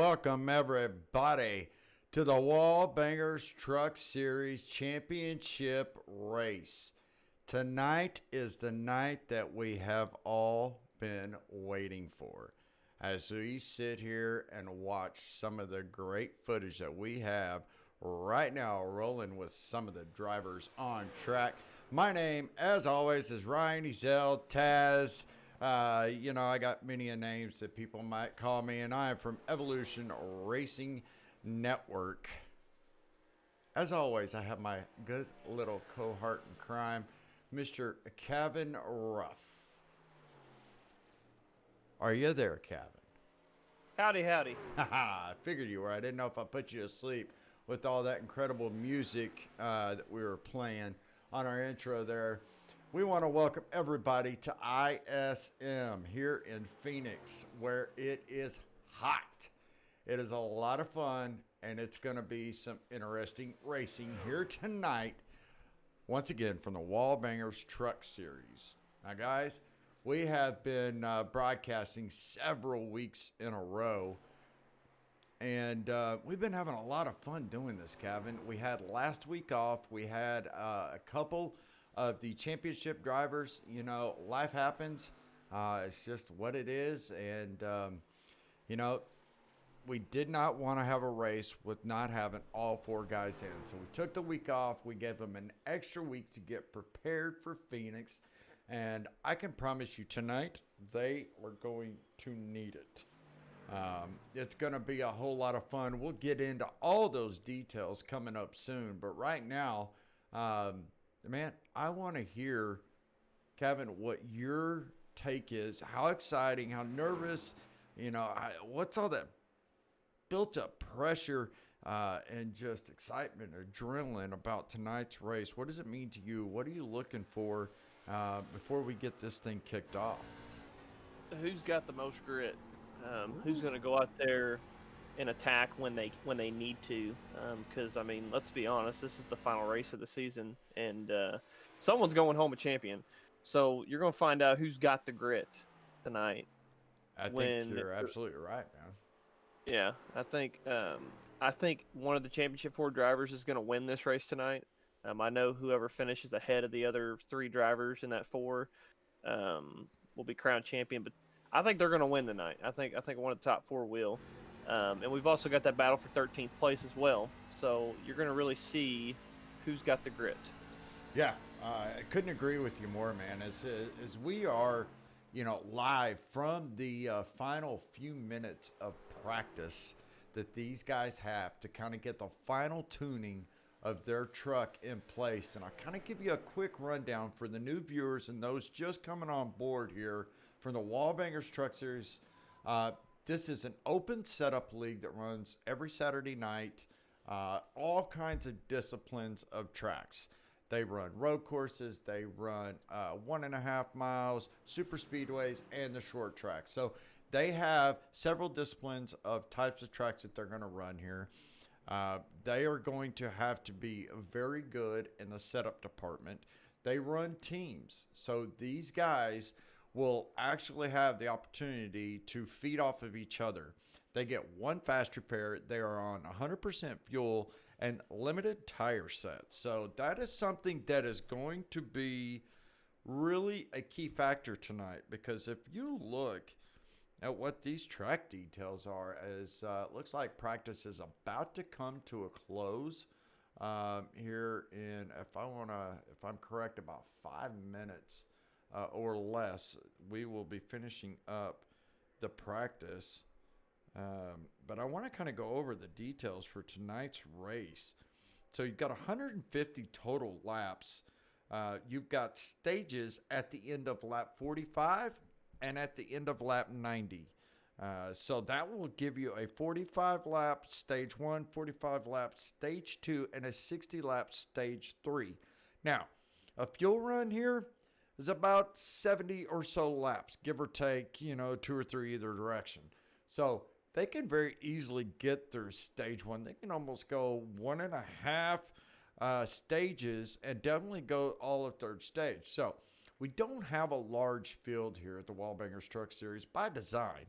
welcome everybody to the WallBangers Truck Series Championship Race. Tonight is the night that we have all been waiting for as we sit here and watch some of the great footage that we have right now rolling with some of the drivers on track. My name, as always, is Ryan Ezel, Taz. I got many names that people might call me, and I am from Evolution Racing Network. As always, I have my good little cohort in crime, Mr. Kevin Ruff. Are you there, Kevin? Howdy, howdy. I figured you were. I didn't know if I put you to sleep with all that incredible music that we were playing on our intro there. We want to welcome everybody to ISM here in Phoenix, where it is hot. It is a lot of fun, and it's going to be some interesting racing here tonight, once again, from the WallBangers Truck Series. Now, guys, we have been broadcasting several weeks in a row, and we've been having a lot of fun doing this, Kevin. We had last week off. We had a couple of the championship drivers. You know, life happens. It's just what it is. And, we did not want to have a race with not having all four guys in. So we took the week off. We gave them an extra week to get prepared for Phoenix. And I can promise you tonight, they are going to need it. It's going to be a whole lot of fun. We'll get into all those details coming up soon. But right now, man, I want to hear, Kevin, what your take is. How exciting, how nervous, what's all that built up pressure and just excitement, adrenaline about tonight's race? What does it mean to you? What are you looking for before we get this thing kicked off? Who's got the most grit? Who's going to go out there and attack when they need to? Because, let's be honest, this is the final race of the season, and someone's going home a champion. So you're going to find out who's got the grit tonight. I think you're absolutely right, man. Yeah, I think one of the championship four drivers is going to win this race tonight. I know whoever finishes ahead of the other three drivers in that four will be crowned champion, but I think they're going to win tonight. I think one of the top four will. And we've also got that battle for 13th place as well. So you're going to really see who's got the grit. Yeah, I couldn't agree with you more, man. As we are, live from the final few minutes of practice that these guys have to kind of get the final tuning of their truck in place. And I'll kind of give you a quick rundown for the new viewers and those just coming on board here from the WallBangers Truck Series. This is an open setup league that runs every Saturday night, all kinds of disciplines of tracks. They run road courses, they run 1.5 miles, super speedways, and the short tracks. So they have several disciplines of types of tracks that they're going to run here. They are going to have to be very good in the setup department. They run teams. So these guys will actually have the opportunity to feed off of each other. They get one fast repair. They are on 100% fuel and limited tire sets. So that is something that is going to be really a key factor tonight, because if you look at what these track details are, as looks like practice is about to come to a close here in, if I'm correct, about 5 minutes or less. We will be finishing up the practice. But I want to kind of go over the details for tonight's race. So you've got 150 total laps. You've got stages at the end of lap 45 and at the end of lap 90. So that will give you a 45 lap stage 1, 45 lap stage 2, and a 60 lap stage 3. Now, a fuel run here is about 70 or so laps, give or take, 2 or 3 either direction. So they can very easily get through stage 1. They can almost go 1.5 stages and definitely go all of third stage. So we don't have a large field here at the WallBangers Truck Series by design.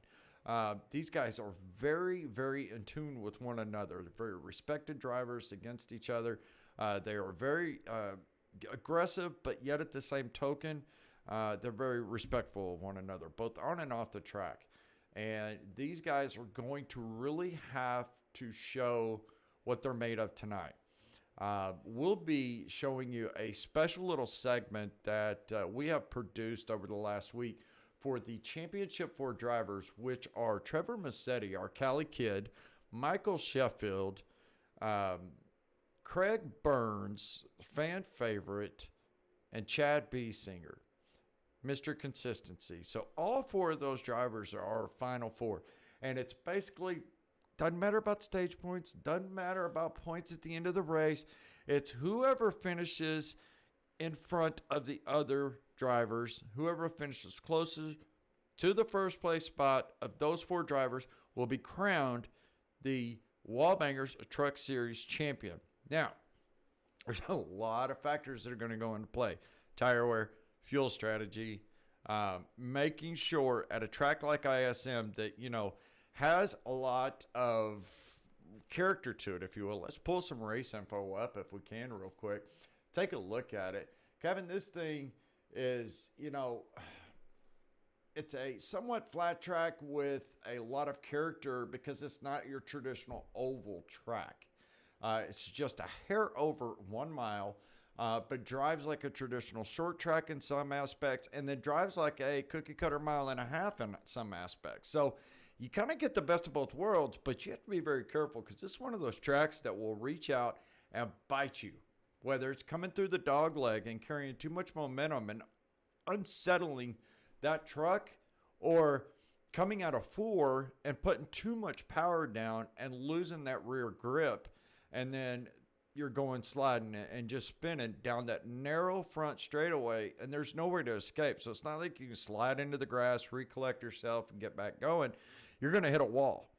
These guys are very, very in tune with one another. They're very respected drivers against each other. They are very aggressive, but yet at the same token, they're very respectful of one another, both on and off the track. And these guys are going to really have to show what they're made of tonight. We'll be showing you a special little segment that we have produced over the last week for the Championship 4 drivers, which are Trevor Massetti, our Cali kid, Michael Sheffield, Craig Burns, fan favorite, and Chad Singer, Mr. Consistency. So all 4 of those drivers are our final 4. And it's basically, doesn't matter about stage points, doesn't matter about points at the end of the race. It's whoever finishes in front of the other drivers, whoever finishes closest to the first place spot of those 4 drivers will be crowned the WallBangers Truck Series champion. Now, there's a lot of factors that are going to go into play. Tire wear, fuel strategy, making sure at a track like ISM that, has a lot of character to it, if you will. Let's pull some race info up if we can real quick. Take a look at it. Kevin, this thing is, it's a somewhat flat track with a lot of character because it's not your traditional oval track. It's just a hair over 1 mile, but drives like a traditional short track in some aspects, and then drives like a cookie cutter 1.5 miles in some aspects. So you kind of get the best of both worlds, but you have to be very careful because this is one of those tracks that will reach out and bite you, whether it's coming through the dog leg and carrying too much momentum and unsettling that truck, or coming out of 4 and putting too much power down and losing that rear grip. And then you're going sliding and just spinning down that narrow front straightaway, and there's nowhere to escape. So it's not like you can slide into the grass, recollect yourself, and get back going. You're going to hit a wall.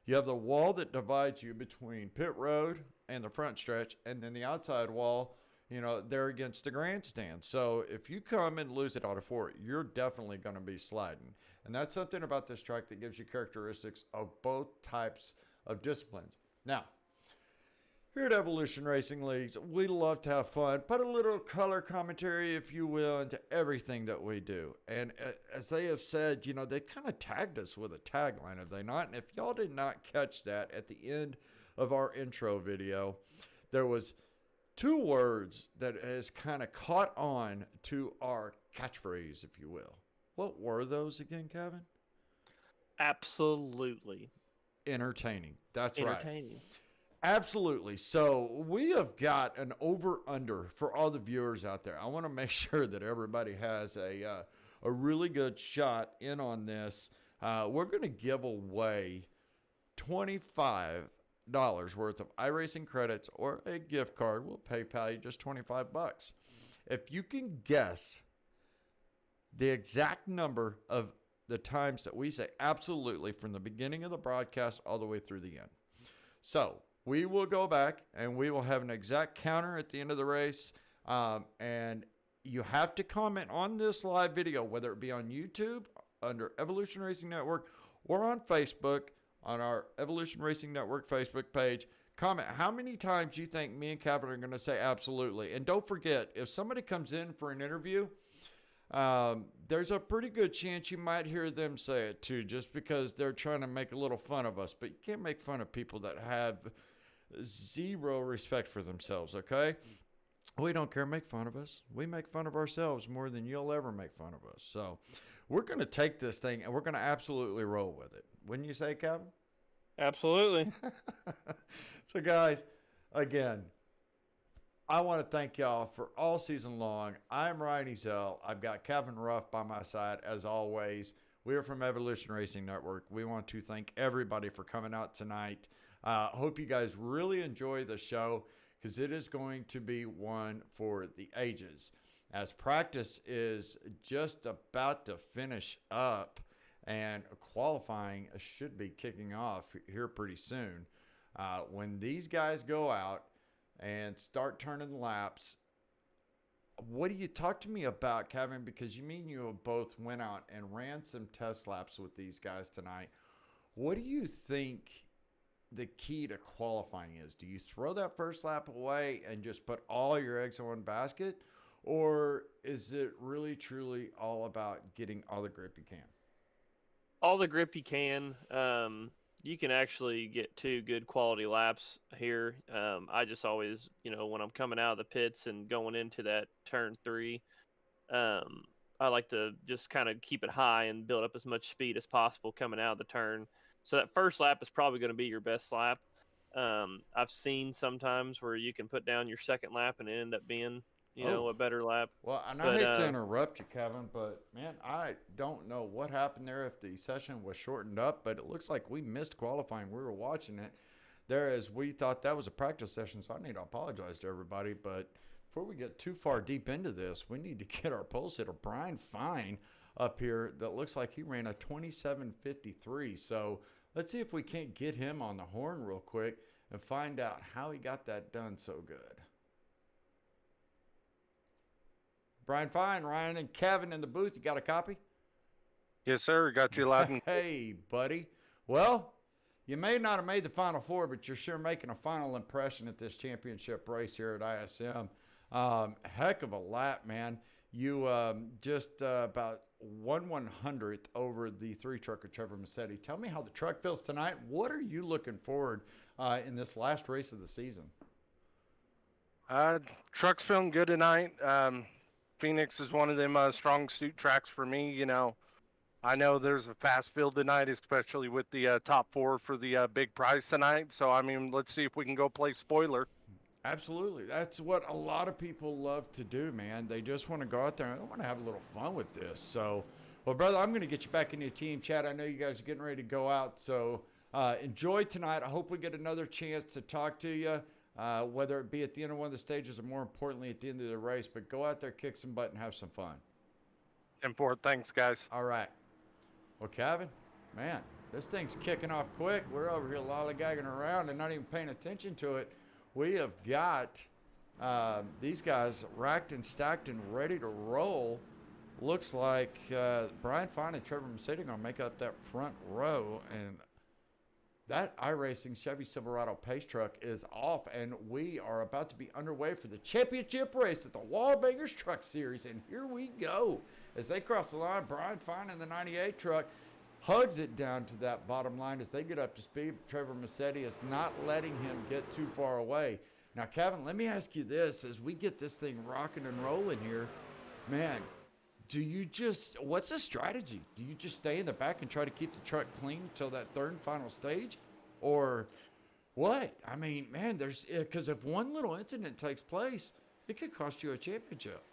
You have the wall that divides you between pit road and the front stretch, and then the outside wall, they're against the grandstand. So if you come and lose it out of 4, you're definitely going to be sliding. And that's something about this track that gives you characteristics of both types of disciplines. Now, here at Evolution Racing Leagues, we love to have fun, put a little color commentary, if you will, into everything that we do. And as they have said, they kind of tagged us with a tagline, have they not? And if y'all did not catch that at the end of our intro video, there was 2 words that has kind of caught on to our catchphrase, if you will. What were those again, Kevin? Absolutely. Entertaining. That's Entertaining. Right. Absolutely. So we have got an over-under for all the viewers out there. I want to make sure that everybody has a really good shot in on this. We're going to give away $25 worth of iRacing credits or a gift card. We'll PayPal you just $25. If you can guess the exact number of the times that we say absolutely from the beginning of the broadcast all the way through the end. So we will go back and we will have an exact counter at the end of the race. And you have to comment on this live video, whether it be on YouTube under Evolution Racing Network or on Facebook on our Evolution Racing Network Facebook page. Comment how many times you think me and Kevin are going to say absolutely. And don't forget, if somebody comes in for an interview, there's a pretty good chance you might hear them say it too, just because they're trying to make a little fun of us. But you can't make fun of people that have zero respect for themselves, okay? We don't care. Make fun of us. We make fun of ourselves more than you'll ever make fun of us. So we're going to take this thing and we're going to absolutely roll with it. Wouldn't you say, Kevin? Absolutely. So, guys, again, I want to thank y'all for all season long. I'm Ryan Ezel. I've got Kevin Ruff by my side, as always. We are from Evolution Racing Network. We want to thank everybody for coming out tonight. Hope you guys really enjoy the show because it is going to be one for the ages. As practice is just about to finish up and qualifying should be kicking off here pretty soon. When these guys go out and start turning laps, what do you talk to me about, Kevin? Because you both went out and ran some test laps with these guys tonight. What do you think the key to qualifying is? Do you throw that first lap away and just put all your eggs in one basket? Or is it really, truly all about getting all the grip you can? All the grip you can. You can actually get 2 good quality laps here. I just always, when I'm coming out of the pits and going into that turn 3, I like to just kind of keep it high and build up as much speed as possible coming out of the turn. So that first lap is probably going to be your best lap. I've seen sometimes where you can put down your second lap and it end up being, Oh, a better lap. well, and I But hate to interrupt you, Kevin, but man, I don't know what happened there if the session was shortened up, but it looks like we missed qualifying. We were watching it there as we thought that was a practice session, so I need to apologize to everybody. But before we get too far deep into this, we need to get our pole sitter, Brian Fine, up here. That looks like he ran a 27:53. So let's see if we can't get him on the horn real quick and find out how he got that done so good. Brian Fine, Ryan, and Kevin in the booth. You got a copy? Yes, sir. Got you loud and Hey, buddy. Well, you may not have made the Final Four, but you're sure making a final impression at this championship race here at ISM. Heck of a lap, man. You just about 1/100th over the 3-trucker Trevor Massetti. Tell me how the truck feels tonight. What are you looking forward in this last race of the season? truck's feeling good tonight. Phoenix is one of them strong suit tracks for me. I know there's a fast field tonight, especially with the top 4 for the big prize tonight. So, I mean, let's see if we can go play spoiler. Absolutely. That's what a lot of people love to do, man. They just want to go out there and they want to have a little fun with this. So, well, brother, I'm going to get you back into your team chat. I know you guys are getting ready to go out. So, enjoy tonight. I hope we get another chance to talk to you, whether it be at the end of one of the stages or more importantly at the end of the race. But go out there, kick some butt, and have some fun. And for it, thanks, guys. All right. Well, Kevin, man, this thing's kicking off quick. We're over here lollygagging around and not even paying attention to it. We have got these guys racked and stacked and ready to roll. Looks like Brian Fine and Trevor Massetti are going to make up that front row. And that iRacing Chevy Silverado pace truck is off. And we are about to be underway for the championship race at the WallBangers Truck Series. And here we go. As they cross the line, Brian Fine in the 98 truck hugs it down to that bottom line as they get up to speed. Trevor Massetti is not letting him get too far away. Now, Kevin, let me ask you this. As we get this thing rocking and rolling here, man, what's the strategy? Do you just stay in the back and try to keep the truck clean until that third and final stage? Or what? I mean, man, because if one little incident takes place, it could cost you a championship.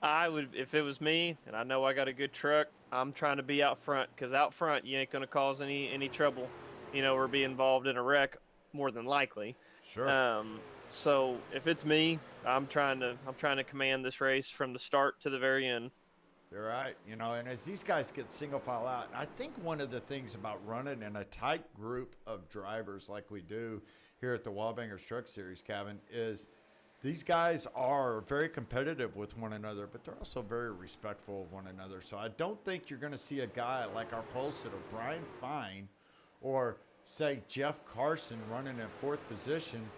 I would, if it was me, and I know I got a good truck, I'm trying to be out front, because out front you ain't going to cause any trouble, or be involved in a wreck more than likely. Sure. So if it's me, I'm trying to command this race from the start to the very end. You're right. And as these guys get single file out, I think one of the things about running in a tight group of drivers like we do here at the WallBangers Truck Series, Kevin, is these guys are very competitive with one another, but they're also very respectful of one another. So I don't think you're going to see a guy like our pole sitter, Brian Fine, or say Jeff Carson running in 4th position,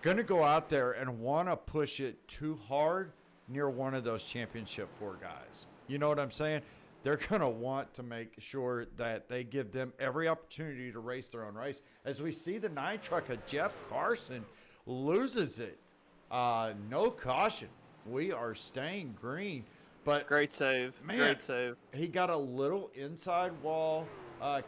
going to go out there and want to push it too hard near one of those championship 4 guys. You know what I'm saying? They're going to want to make sure that they give them every opportunity to race their own race. As we see the 9 truck of Jeff Carson loses it. No caution. We are staying green. But great save. Man, great save. He got a little inside wall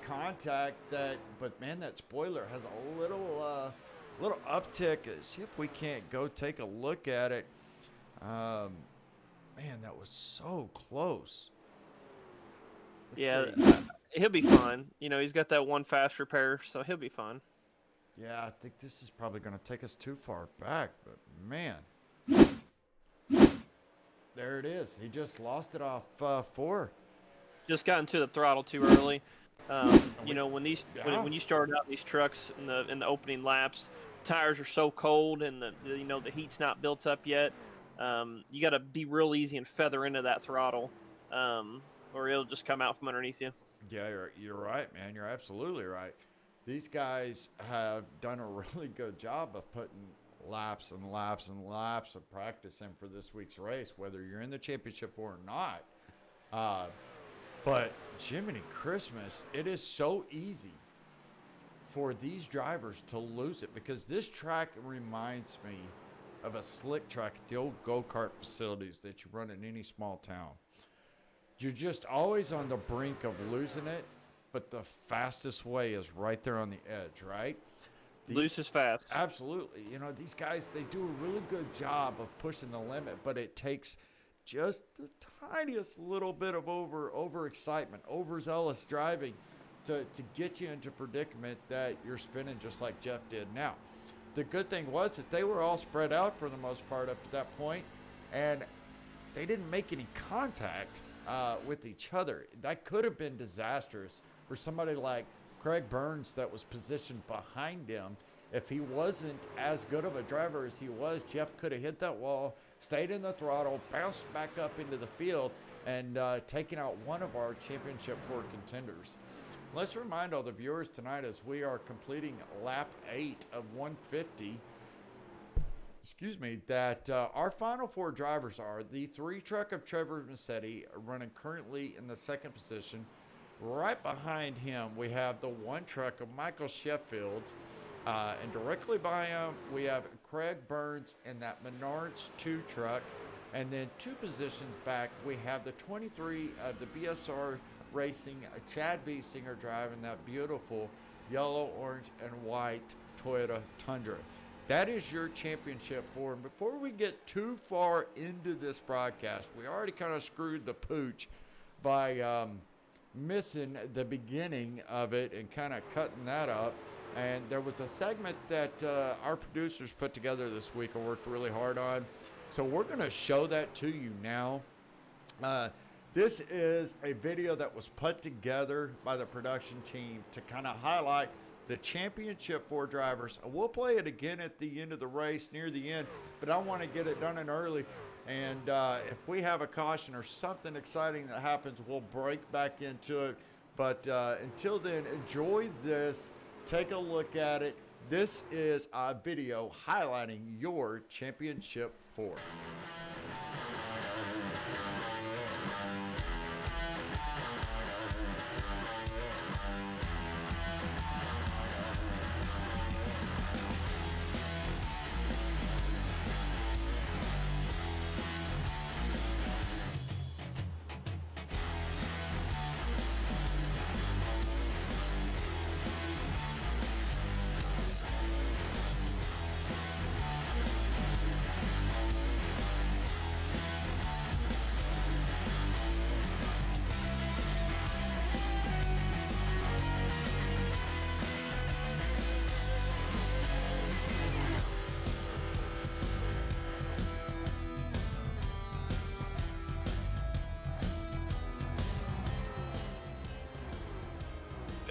contact but man, that spoiler has a little uptick. See if we can't go take a look at it. Man, that was so close. Let's see. He'll be fine. He's got that one fast repair, so he'll be fine. Yeah, I think this is probably going to take us too far back, but man. There it is. He just lost it off 4. Just got into the throttle too early. When you start out these trucks in the opening laps, tires are so cold and the heat's not built up yet. You got to be real easy and feather into that throttle, or it'll just come out from underneath you. Yeah, you're right, man. You're absolutely right. These guys have done a really good job of putting laps and laps and laps of practice in for this week's race, whether you're in the championship or not. Uh, but Jiminy Christmas, it is so easy for these drivers to lose it because this track reminds me of a slick track at the old go-kart facilities that you run in any small town. You're just always on the brink of losing it, but the fastest way is right there on the edge, right? Loose is fast. Absolutely. You know, these guys, they do a really good job of pushing the limit, but it takes just the tiniest little bit of over-excitement, overzealous driving to get you into predicament that you're spinning just like Jeff did now. The good thing was that they were all spread out for the most part up to that point, and they didn't make any contact with each other. That could have been disastrous for somebody like Craig Burns that was positioned behind him. If he wasn't as good of a driver as he was, Jeff could have hit that wall, stayed in the throttle, bounced back up into the field, and taken out one of our championship Ford contenders. Let's remind all the viewers tonight as we are completing lap 8 of 150, that our final 4 drivers are the 3 truck of Trevor Massetti running currently in the 2nd position. Right behind him, we have the 1 truck of Michael Sheffield. And directly by him, we have Craig Burns in that Menards 2 truck. And then 2 positions back, we have the 23 of the BSR Racing, Chad Biesinger driving that beautiful yellow, orange, and white Toyota Tundra. That is your championship Ford. Before we get too far into this broadcast, we already kind of screwed the pooch by missing the beginning of it and kind of cutting that up. And there was a segment that our producers put together this week and worked really hard on. So we're going to show that to you now. This is a video that was put together by the production team to kind of highlight the championship 4 drivers. We'll play it again at the end of the race, near the end, but I want to get it done and early. And if we have a caution or something exciting that happens, we'll break back into it. But until then, enjoy this. Take a look at it. This is a video highlighting your championship Ford.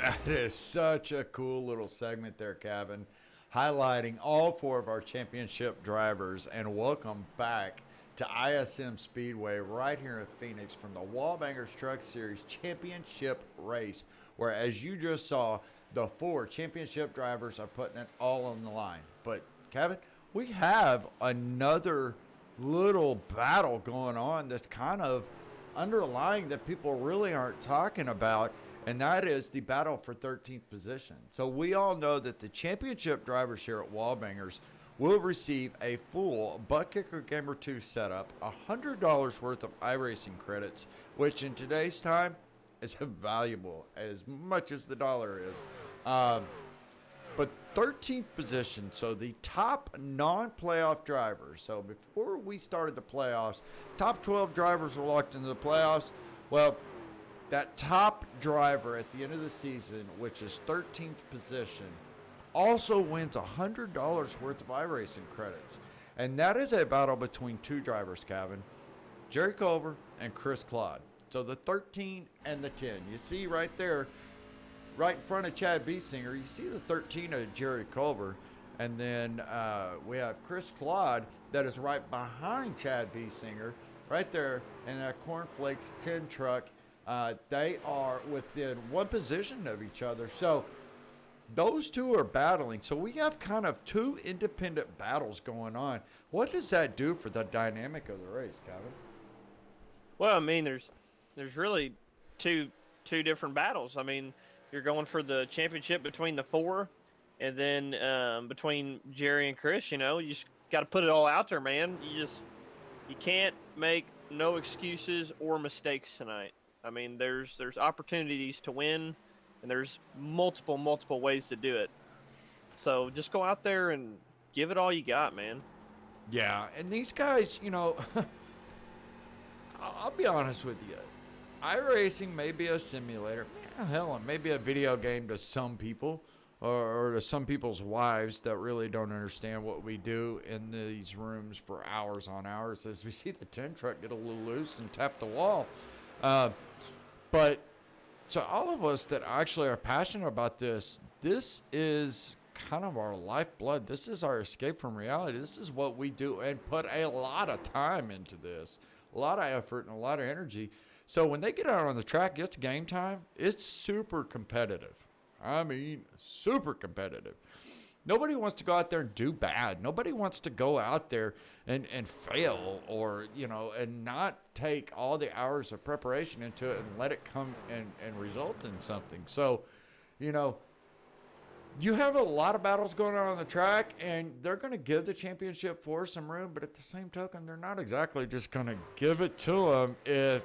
That is such a cool little segment there, Kevin, highlighting all 4 of our championship drivers. And welcome back to ISM Speedway right here in Phoenix from the WallBangers Truck Series Championship Race, where, as you just saw, the 4 championship drivers are putting it all on the line. But, Kevin, we have another little battle going on that's kind of underlying that people really aren't talking about. And that is the battle for 13th position. So we all know that the championship drivers here at WallBangers will receive a full Butt Kicker Gamer 2 setup, $100 worth of iRacing credits, which in today's time is valuable as much as the dollar is. But 13th position, so the top non-playoff drivers. So before we started the playoffs, top 12 drivers were locked into the playoffs. Well, that top driver at the end of the season, which is 13th position, also wins $100 worth of iRacing credits. And that is a battle between 2 drivers, Kevin, Jerry Culver and Chris Claude. So the 13 and the 10. You see right there, right in front of Chad Biesinger, you see the 13 of Jerry Culver. And then we have Chris Claude that is right behind Chad Biesinger, right there in that Cornflakes 10 truck. They are within one position of each other. So those two are battling. So we have kind of two independent battles going on. What does that do for the dynamic of the race, Kevin? Well, I mean, there's really two different battles. I mean, you're going for the championship between the four, and then between Jerry and Chris. You know, you just got to put it all out there, man. You can't make no excuses or mistakes tonight. I mean, there's opportunities to win, and there's multiple ways to do it. So just go out there and give it all you got, man. Yeah, and these guys, you know, I'll be honest with you. iRacing may be a simulator. Hell, it may be a video game to some people, or to some people's wives that really don't understand what we do in these rooms for hours on hours as we see the 10 truck get a little loose and tap the wall. But to all of us that actually are passionate about this is kind of our lifeblood. This is our escape from reality. This is what we do and put a lot of time into this, a lot of effort and a lot of energy. So when they get out on the track, it's game time. It's super competitive. I mean, super competitive. Nobody wants to go out there and do bad. Nobody wants to go out there and fail, or, you know, and not take all the hours of preparation into it and let it come and result in something. So, you know, you have a lot of battles going on the track, and they're going to give the championship four some room, but at the same token, they're not exactly just going to give it to them. If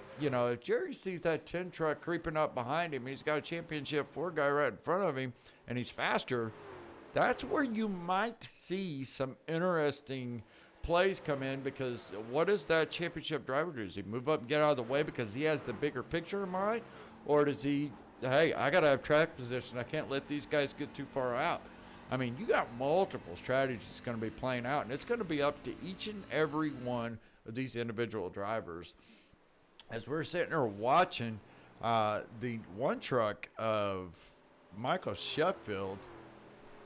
Jerry sees that 10 truck creeping up behind him, he's got a championship four guy right in front of him, and he's faster, that's where you might see some interesting plays come in, because what does that championship driver do? Does he move up and get out of the way because he has the bigger picture in mind? Or does he, hey, I got to have track position. I can't let these guys get too far out. I mean, you got multiple strategies going to be playing out, and it's going to be up to each and every one of these individual drivers. As we're sitting there watching the one truck of Michael Sheffield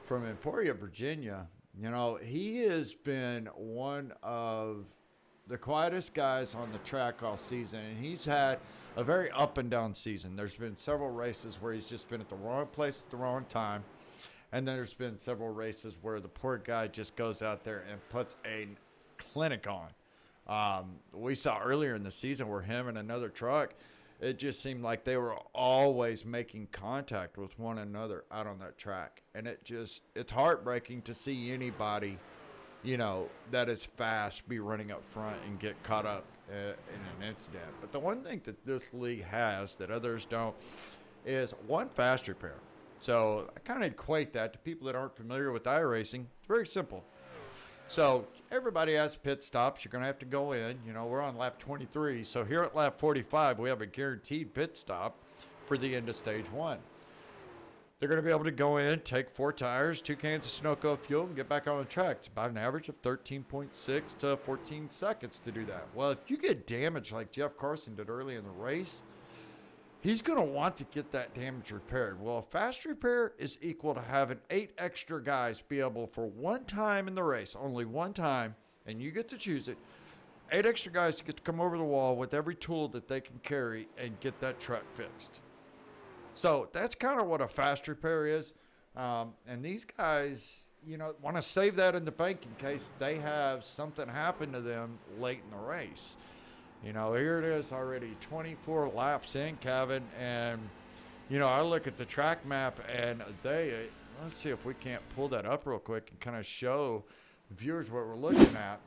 from Emporia, Virginia, you know, he has been one of the quietest guys on the track all season, and he's had a very up and down season. There's been several races where he's just been at the wrong place at the wrong time, and then there's been several races where the poor guy just goes out there and puts a clinic on. We saw earlier in the season where him and another truck, it just seemed like they were always making contact with one another out on that track. And it's heartbreaking to see anybody, you know, that is fast be running up front and get caught up in an incident. But the one thing that this league has that others don't is one fast repair. So I kind of equate that to people that aren't familiar with iRacing. It's very simple. So everybody has pit stops. You're going to have to go in. You know, we're on lap 23. So here at lap 45, we have a guaranteed pit stop for the end of stage one. They're going to be able to go in, take 4 tires, 2 cans of Sunoco fuel, and get back on the track. It's about an average of 13.6 to 14 seconds to do that. Well, if you get damaged like Jeff Carson did early in the race, he's going to want to get that damage repaired. Well, a fast repair is equal to having 8 extra guys be able for one time in the race, only one time, and you get to choose it, 8 extra guys to get to come over the wall with every tool that they can carry and get that truck fixed. So that's kind of what a fast repair is. And these guys, you know, want to save that in the bank in case they have something happen to them late in the race. You know, here it is already 24 laps in, Kevin. And, you know, I look at the track map and let's see if we can't pull that up real quick and kind of show viewers what we're looking at.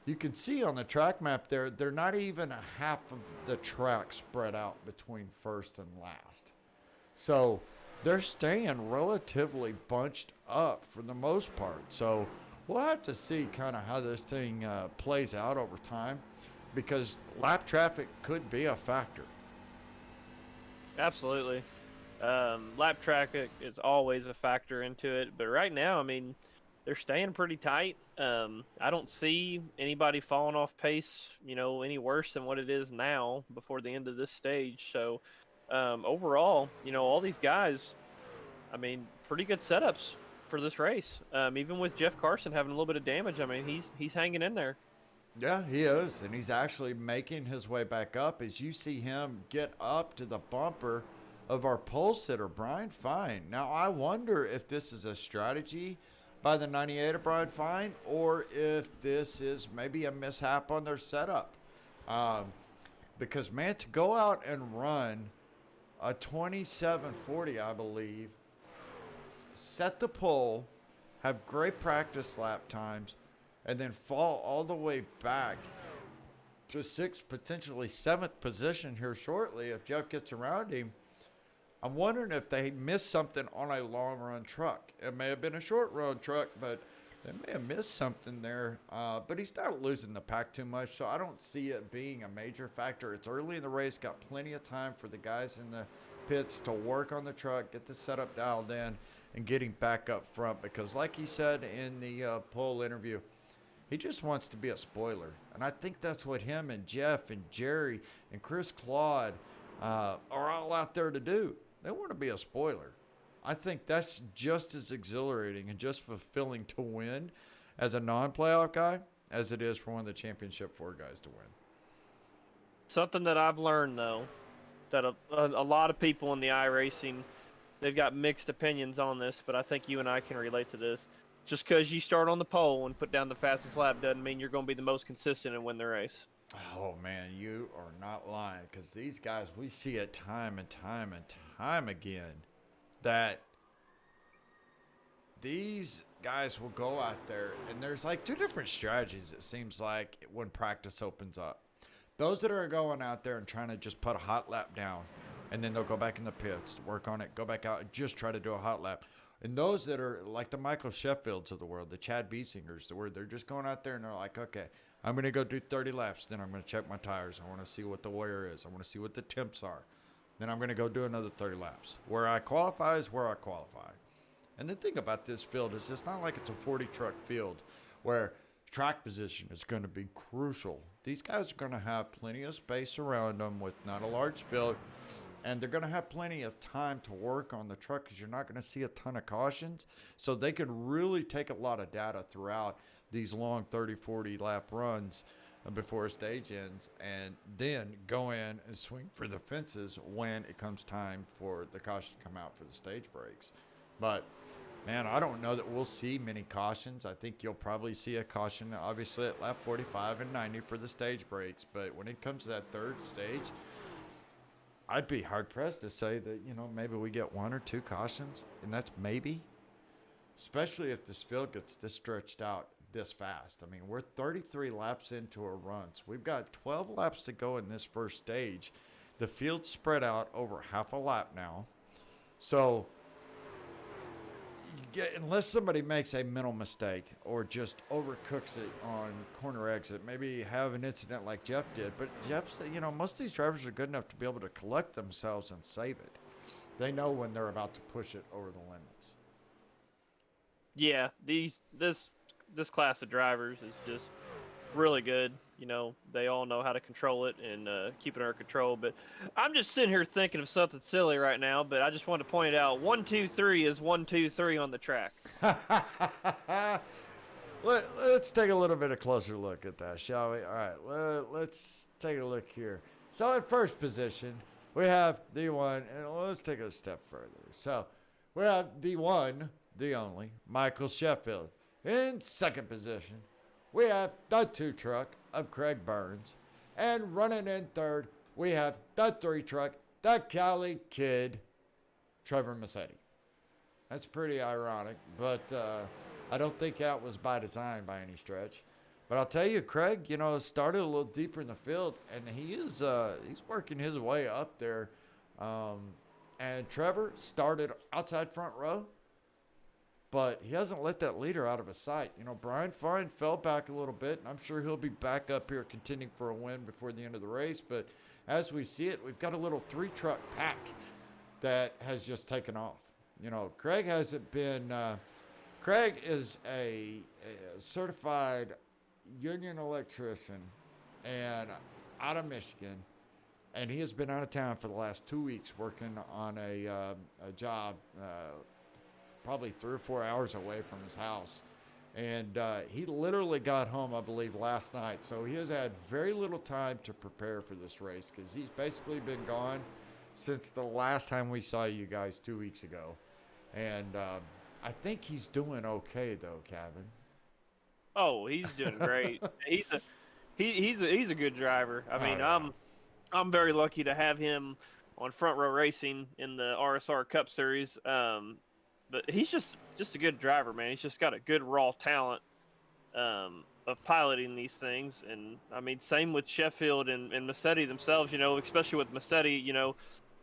You can see on the track map there, they're not even a half of the track spread out between first and last. So they're staying relatively bunched up for the most part. So we'll have to see kind of how this thing plays out over time, because lap traffic could be a factor. Absolutely. Lap traffic is always a factor into it. But right now, I mean, they're staying pretty tight. I don't see anybody falling off pace, you know, any worse than what it is now before the end of this stage. So overall, you know, all these guys, I mean, pretty good setups for this race. Even with Jeff Carson having a little bit of damage, I mean, he's hanging in there. Yeah, he is, and he's actually making his way back up as you see him get up to the bumper of our pole sitter, Brian Fine. Now, I wonder if this is a strategy by the 98 of Brian Fine or if this is maybe a mishap on their setup. Um, because, man, to go out and run a 27:40, I believe, set the pole, have great practice lap times, and then fall all the way back to sixth, potentially seventh position here shortly if Jeff gets around him. I'm wondering if they missed something on a long run truck. It may have been a short run truck, but they may have missed something there. But he's not losing the pack too much, so I don't see it being a major factor. It's early in the race, got plenty of time for the guys in the pits to work on the truck, get the setup dialed in, and getting back up front. Because like he said in the pole interview, he just wants to be a spoiler. And I think that's what him and Jeff and Jerry and Chris Claude are all out there to do. They want to be a spoiler. I think that's just as exhilarating and just fulfilling to win as a non-playoff guy as it is for one of the championship four guys to win. Something that I've learned, though, that a lot of people in the iRacing, they've got mixed opinions on this, but I think you and I can relate to this. Just because you start on the pole and put down the fastest lap doesn't mean you're going to be the most consistent and win the race. Oh, man, you are not lying, because these guys, we see it time and time and time again that these guys will go out there, and there's like two different strategies, it seems like, when practice opens up. Those that are going out there and trying to just put a hot lap down, and then they'll go back in the pits to work on it, go back out and just try to do a hot lap. And those that are like the Michael Sheffields of the world, the Chad Biesingers, where they're just going out there and they're like, okay, I'm going to go do 30 laps. Then I'm going to check my tires. I want to see what the wear is. I want to see what the temps are. Then I'm going to go do another 30 laps. Where I qualify is where I qualify. And the thing about this field is it's not like it's a 40 truck field where track position is going to be crucial. These guys are going to have plenty of space around them with not a large field. And they're going to have plenty of time to work on the truck because you're not going to see a ton of cautions. So they can really take a lot of data throughout these long 30, 40 lap runs before a stage ends and then go in and swing for the fences when it comes time for the caution to come out for the stage breaks. But, man, I don't know that we'll see many cautions. I think you'll probably see a caution, obviously, at lap 45 and 90 for the stage breaks. But when it comes to that third stage, I'd be hard-pressed to say that, maybe we get one or two cautions, and that's maybe, especially if this field gets this stretched out this fast. I mean, we're 33 laps into a run, so we've got 12 laps to go in this first stage. The field's spread out over half a lap now, so unless somebody makes a mental mistake or just overcooks it on corner exit, maybe have an incident like Jeff did. But Jeff said, most of these drivers are good enough to be able to collect themselves and save it. They know when they're about to push it over the limits. Yeah, this class of drivers is just really good. They all know how to control it and keep it under control. But I'm just sitting here thinking of something silly right now, but I just wanted to point it out. 1, 2, 3 is 1, 2, 3 on the track. Let's take a little bit of closer look at that, shall we? All right, let's take a look here. So at first position, we have D1, and let's take it a step further. So we have D1, the only, Michael Sheffield. In second position, we have the 2 truck of Craig Burns. And running in third, we have the 3 truck, the Cali Kid, Trevor Massetti. That's pretty ironic, but I don't think that was by design by any stretch. But I'll tell you, Craig, started a little deeper in the field, and he's working his way up there. And Trevor started outside front row, but he hasn't let that leader out of his sight. Brian Fine fell back a little bit, and I'm sure he'll be back up here contending for a win before the end of the race. But as we see it, we've got a little 3-truck pack that has just taken off. Craig hasn't been Craig is a certified union electrician and out of Michigan, and he has been out of town for the last 2 weeks working on a job probably 3 or 4 hours away from his house. And he literally got home, I believe, last night. So he has had very little time to prepare for this race because he's basically been gone since the last time we saw you guys 2 weeks ago. And I think he's doing okay, though, Kevin. Oh, he's doing great. He's a good driver. I mean, yeah. I'm very lucky to have him on Front Row Racing in the RSR Cup Series. But he's just a good driver, man. He's just got a good raw talent of piloting these things. And I mean, same with Sheffield and Massetti themselves. You know, especially with Massetti. You know,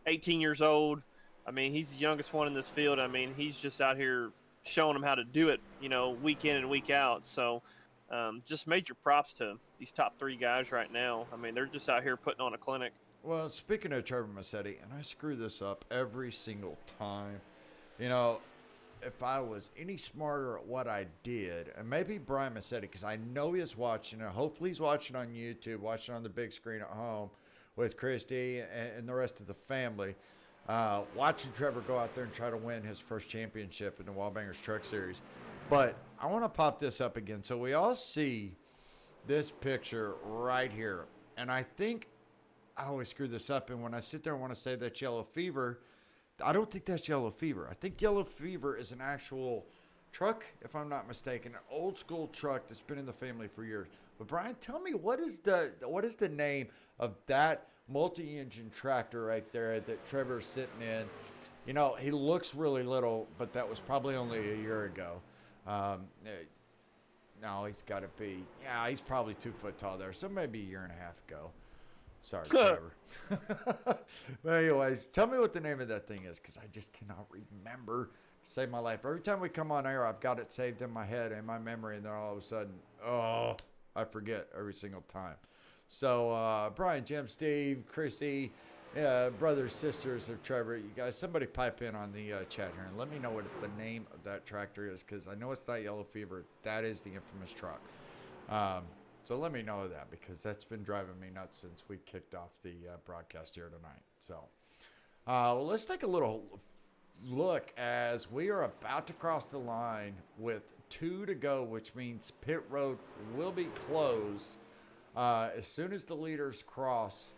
18 years old. I mean, he's the youngest one in this field. I mean, he's just out here showing them how to do it. You know, week in and week out. So, just major props to these top 3 guys right now. I mean, they're just out here putting on a clinic. Well, speaking of Trevor Massetti, and I screw this up every single time. You know, if I was any smarter at what I did, and maybe Brian Massetti, because I know he's watching it. Hopefully he's watching on YouTube, watching on the big screen at home with Christy and the rest of the family. Watching Trevor go out there and try to win his first championship in the WallBangers Truck Series. But I want to pop this up again so we all see this picture right here. And I think I always screw this up. And when I sit there and want to say that's yellow fever, I don't think that's yellow fever. I think yellow fever is an actual truck, if I'm not mistaken, an old school truck that's been in the family for years. But Brian, tell me what is the name of that multi-engine tractor right there that Trevor's sitting in? You know, he looks really little, but that was probably only a year ago. No, he's got to be. Yeah, he's probably 2 foot tall there, so maybe a year and a half ago. Sorry, Trevor. But anyways, tell me what the name of that thing is, because I just cannot remember to save my life. Every time we come on air, I've got it saved in my head and my memory, and then all of a sudden, I forget every single time. So, Brian, Jim, Steve, Christy, brothers, sisters of Trevor, you guys, somebody pipe in on the chat here and let me know what the name of that tractor is, because I know it's not Yellow Fever. That is the infamous truck. So let me know that, because that's been driving me nuts since we kicked off the broadcast here tonight. So let's take a little look as we are about to cross the line with 2 to go, which means pit road will be closed as soon as the leaders cross.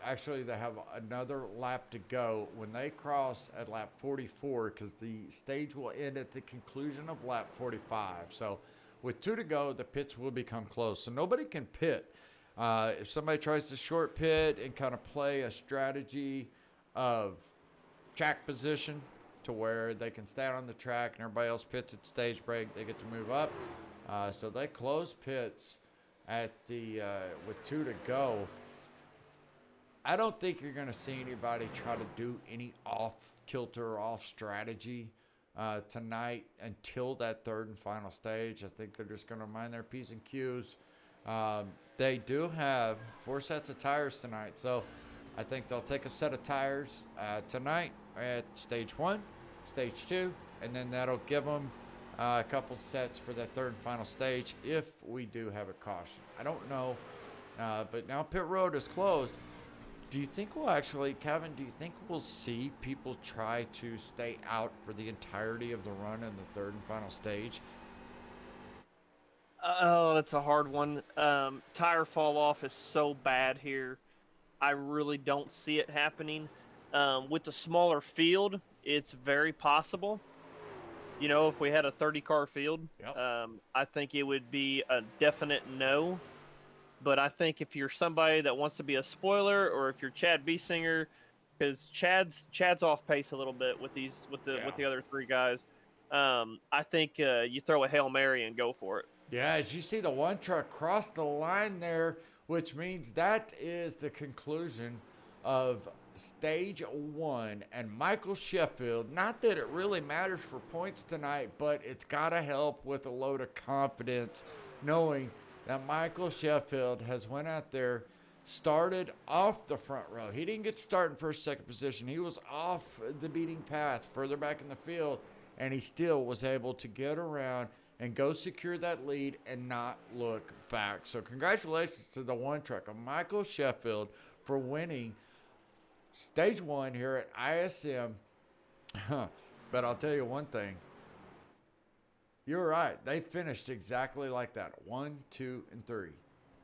Actually, they have another lap to go when they cross at lap 44, because the stage will end at the conclusion of lap 45. So with 2 to go, the pits will become closed. So nobody can pit. If somebody tries to short pit and kind of play a strategy of track position to where they can stay on the track and everybody else pits at stage break, they get to move up. So they close pits at the with 2 to go. I don't think you're going to see anybody try to do any off-kilter, off-strategy tonight until that 3rd and final stage. I think they're just going to mind their P's and Q's. They do have 4 sets of tires tonight, so I think they'll take a set of tires tonight at stage 1, stage 2, and then that'll give them a couple sets for that 3rd and final stage if we do have a caution. I don't know, but now pit road is closed. Do you think we'll actually, Kevin, do you think we'll see people try to stay out for the entirety of the run in the 3rd and final stage? Oh, that's a hard one. Tire fall off is so bad here. I really don't see it happening. With the smaller field, it's very possible. You know, if we had a 30-car field, Yep. I think it would be a definite no. But I think if you're somebody that wants to be a spoiler, or if you're Chad Biesinger, because Chad's off pace a little bit with the other 3 guys, I think you throw a Hail Mary and go for it. Yeah, as you see the one truck cross the line there, which means that is the conclusion of stage 1. And Michael Sheffield, not that it really matters for points tonight, but it's got to help with a load of confidence knowing that Michael Sheffield has went out there, started off the front row. He didn't get started in first, second position. He was off the beating path further back in the field, and he still was able to get around and go secure that lead and not look back. So congratulations to the one truck of Michael Sheffield for winning stage 1 here at ISM. But I'll tell you one thing. You're right. They finished exactly like that. 1, 2, and 3.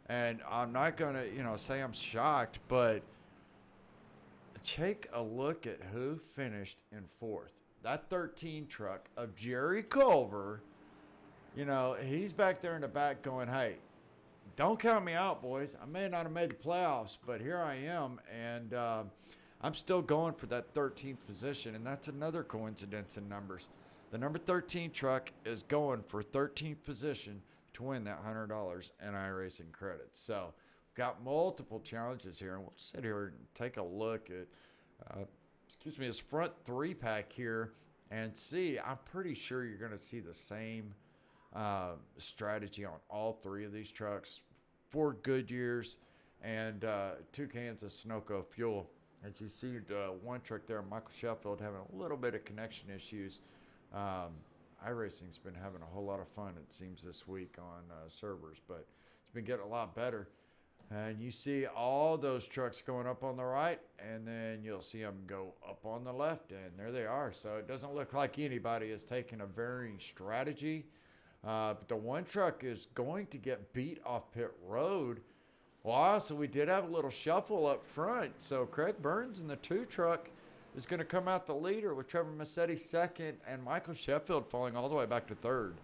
And I'm not going to, say I'm shocked, but take a look at who finished in 4th. That 13 truck of Jerry Culver, he's back there in the back going, hey, don't count me out, boys. I may not have made the playoffs, but here I am, and I'm still going for that 13th position, and that's another coincidence in numbers. The number 13 truck is going for 13th position to win that $100 in iRacing credits. So, got multiple challenges here, and we'll sit here and take a look at, his front 3-pack here and see. I'm pretty sure you're going to see the same strategy on all 3 of these trucks. 4 Goodyears and 2 cans of Sunoco fuel. As you see, one truck there, Michael Sheffield, having a little bit of connection issues. iRacing's been having a whole lot of fun, it seems, this week on servers, but it's been getting a lot better. And you see all those trucks going up on the right, and then you'll see them go up on the left, and there they are. So it doesn't look like anybody is taking a varying strategy. But the one truck is going to get beat off pit road. Wow, so we did have a little shuffle up front. So Craig Burns in the 2 truck is going to come out the leader with Trevor Massetti second and Michael Sheffield falling all the way back to 3rd.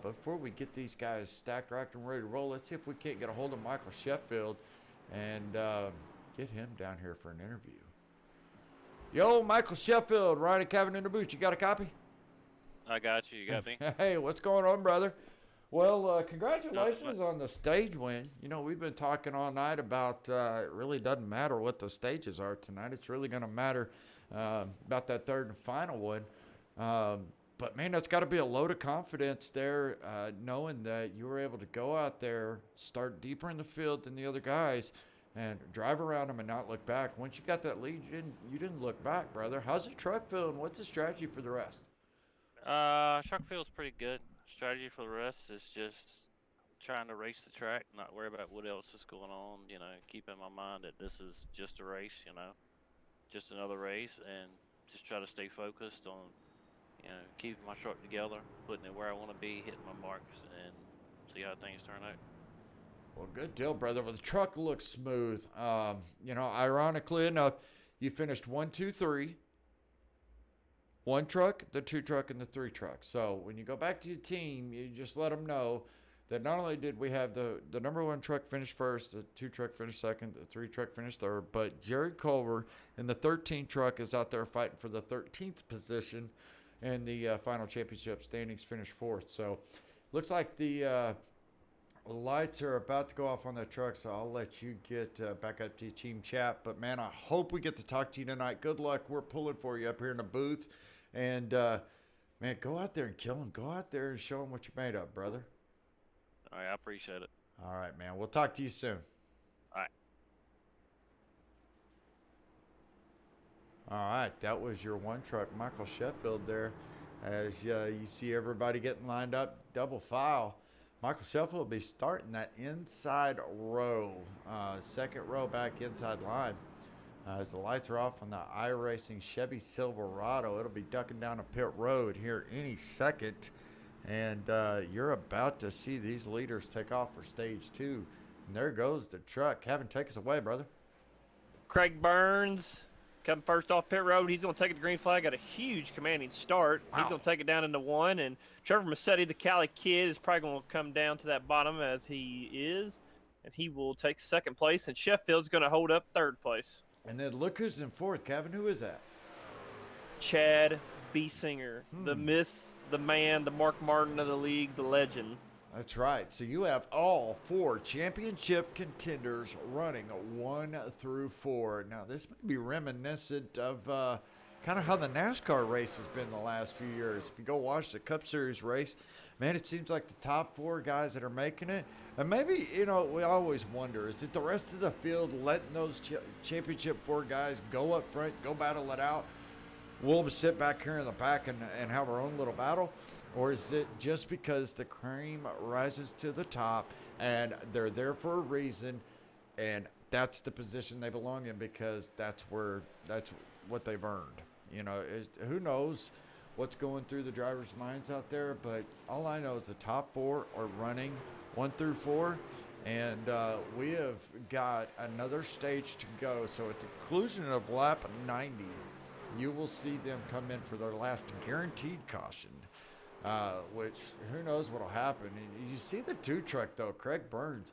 Before we get these guys stacked, racked, and ready to roll, let's see if we can't get a hold of Michael Sheffield and get him down here for an interview. Yo, Michael Sheffield, Ryan Cabin in the booth. You got a copy? I got you. You got me? Hey, what's going on, brother? Well, congratulations on the stage win. We've been talking all night about it really doesn't matter what the stages are tonight. It's really going to matter about that 3rd and final one. But, man, that's got to be a load of confidence there, knowing that you were able to go out there, start deeper in the field than the other guys, and drive around them and not look back. Once you got that lead, you didn't look back, brother. How's the truck feeling? What's the strategy for the rest? Truck feels pretty good. Strategy for the rest is just trying to race the track, not worry about what else is going on. Keep in my mind that this is just a race, just another race, and just try to stay focused on, keeping my truck together, putting it where I want to be, hitting my marks, and see how things turn out. Well, good deal, brother. Well, the truck looks smooth. Ironically enough, you finished 1, 2, 3. 1 truck, the 2 truck, and the 3 truck. So when you go back to your team, you just let them know that not only did we have the number 1 truck finish first, the 2 truck finish second, the 3 truck finish third, but Jerry Culver in the 13 truck is out there fighting for the 13th position in the final championship standings, finished 4th. So looks like the lights are about to go off on that truck, so I'll let you get back up to your team chat. But, man, I hope we get to talk to you tonight. Good luck. We're pulling for you up here in the booth. And, man, go out there and kill him. Go out there and show him what you're made of, brother. All right, I appreciate it. All right, man. We'll talk to you soon. All right. All right, that was your 1 truck, Michael Sheffield there. As you see everybody getting lined up, double file. Michael Sheffield will be starting that inside row, second row back inside line. As the lights are off on the iRacing Chevy Silverado, it'll be ducking down a pit road here any second. And you're about to see these leaders take off for stage 2. And there goes the truck. Kevin, take us away, brother. Craig Burns coming first off pit road. He's going to take it to green flag. Got a huge commanding start. Wow. He's going to take it down into 1. And Trevor Massetti, the Cali kid, is probably going to come down to that bottom as he is. And he will take 2nd place. And Sheffield's going to hold up 3rd place. And then look who's in 4th, Kevin. Who is that? Chad Biesinger, the myth, the man, the Mark Martin of the league, the legend. That's right. So you have all 4 championship contenders running 1 through 4. Now, this may be reminiscent of kind of how the NASCAR race has been the last few years. If you go watch the Cup Series race, man, it seems like the top 4 guys that are making it. And maybe, we always wonder, is it the rest of the field letting those championship 4 guys go up front, go battle it out? We'll sit back here in the back and have our own little battle? Or is it just because the cream rises to the top and they're there for a reason and that's the position they belong in because that's what they've earned? Who knows what's going through the drivers' minds out there, but all I know is the top 4 are running 1 through 4, and we have got another stage to go. So at the conclusion of lap 90, you will see them come in for their last guaranteed caution, which who knows what will happen. And you see the 2 truck, though, Craig Burns,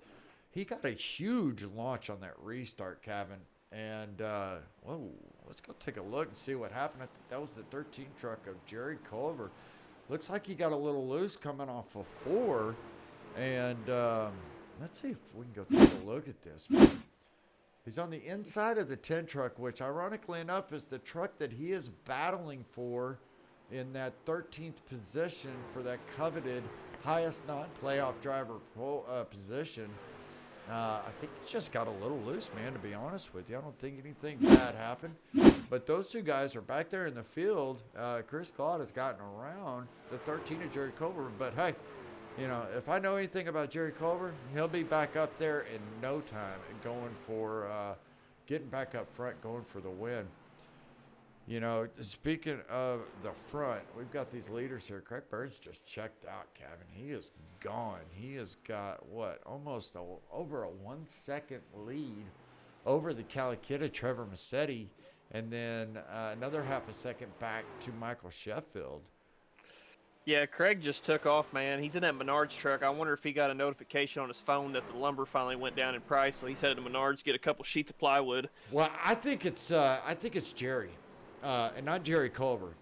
he got a huge launch on that restart, Kevin. And, whoa, let's go take a look and see what happened. I think that was the 13 truck of Jerry Culver. Looks like he got a little loose coming off of 4. And let's see if we can go take a look at this. He's on the inside of the 10 truck, which ironically enough is the truck that he is battling for in that 13th position for that coveted highest non-playoff driver position. I think he just got a little loose, man, to be honest with you. I don't think anything bad happened. But those 2 guys are back there in the field. Chris Claude has gotten around the 13 of Jerry Culver. But, hey, you know, if I know anything about Jerry Culver, he'll be back up there in no time and going for getting back up front, going for the win. You know, speaking of the front, we've got these leaders here. Craig Burns just checked out, Kevin. He is gone. He has got, what, almost over a 1-second lead over the Calicutta Trevor Massetti, and then another half a second back to Michael Sheffield. Yeah, Craig just took off, man. He's in that Menards truck. I wonder if he got a notification on his phone that the lumber finally went down in price, so he's headed to Menards to get a couple sheets of plywood. Well, I think it's Jerry. And not Jerry Culver.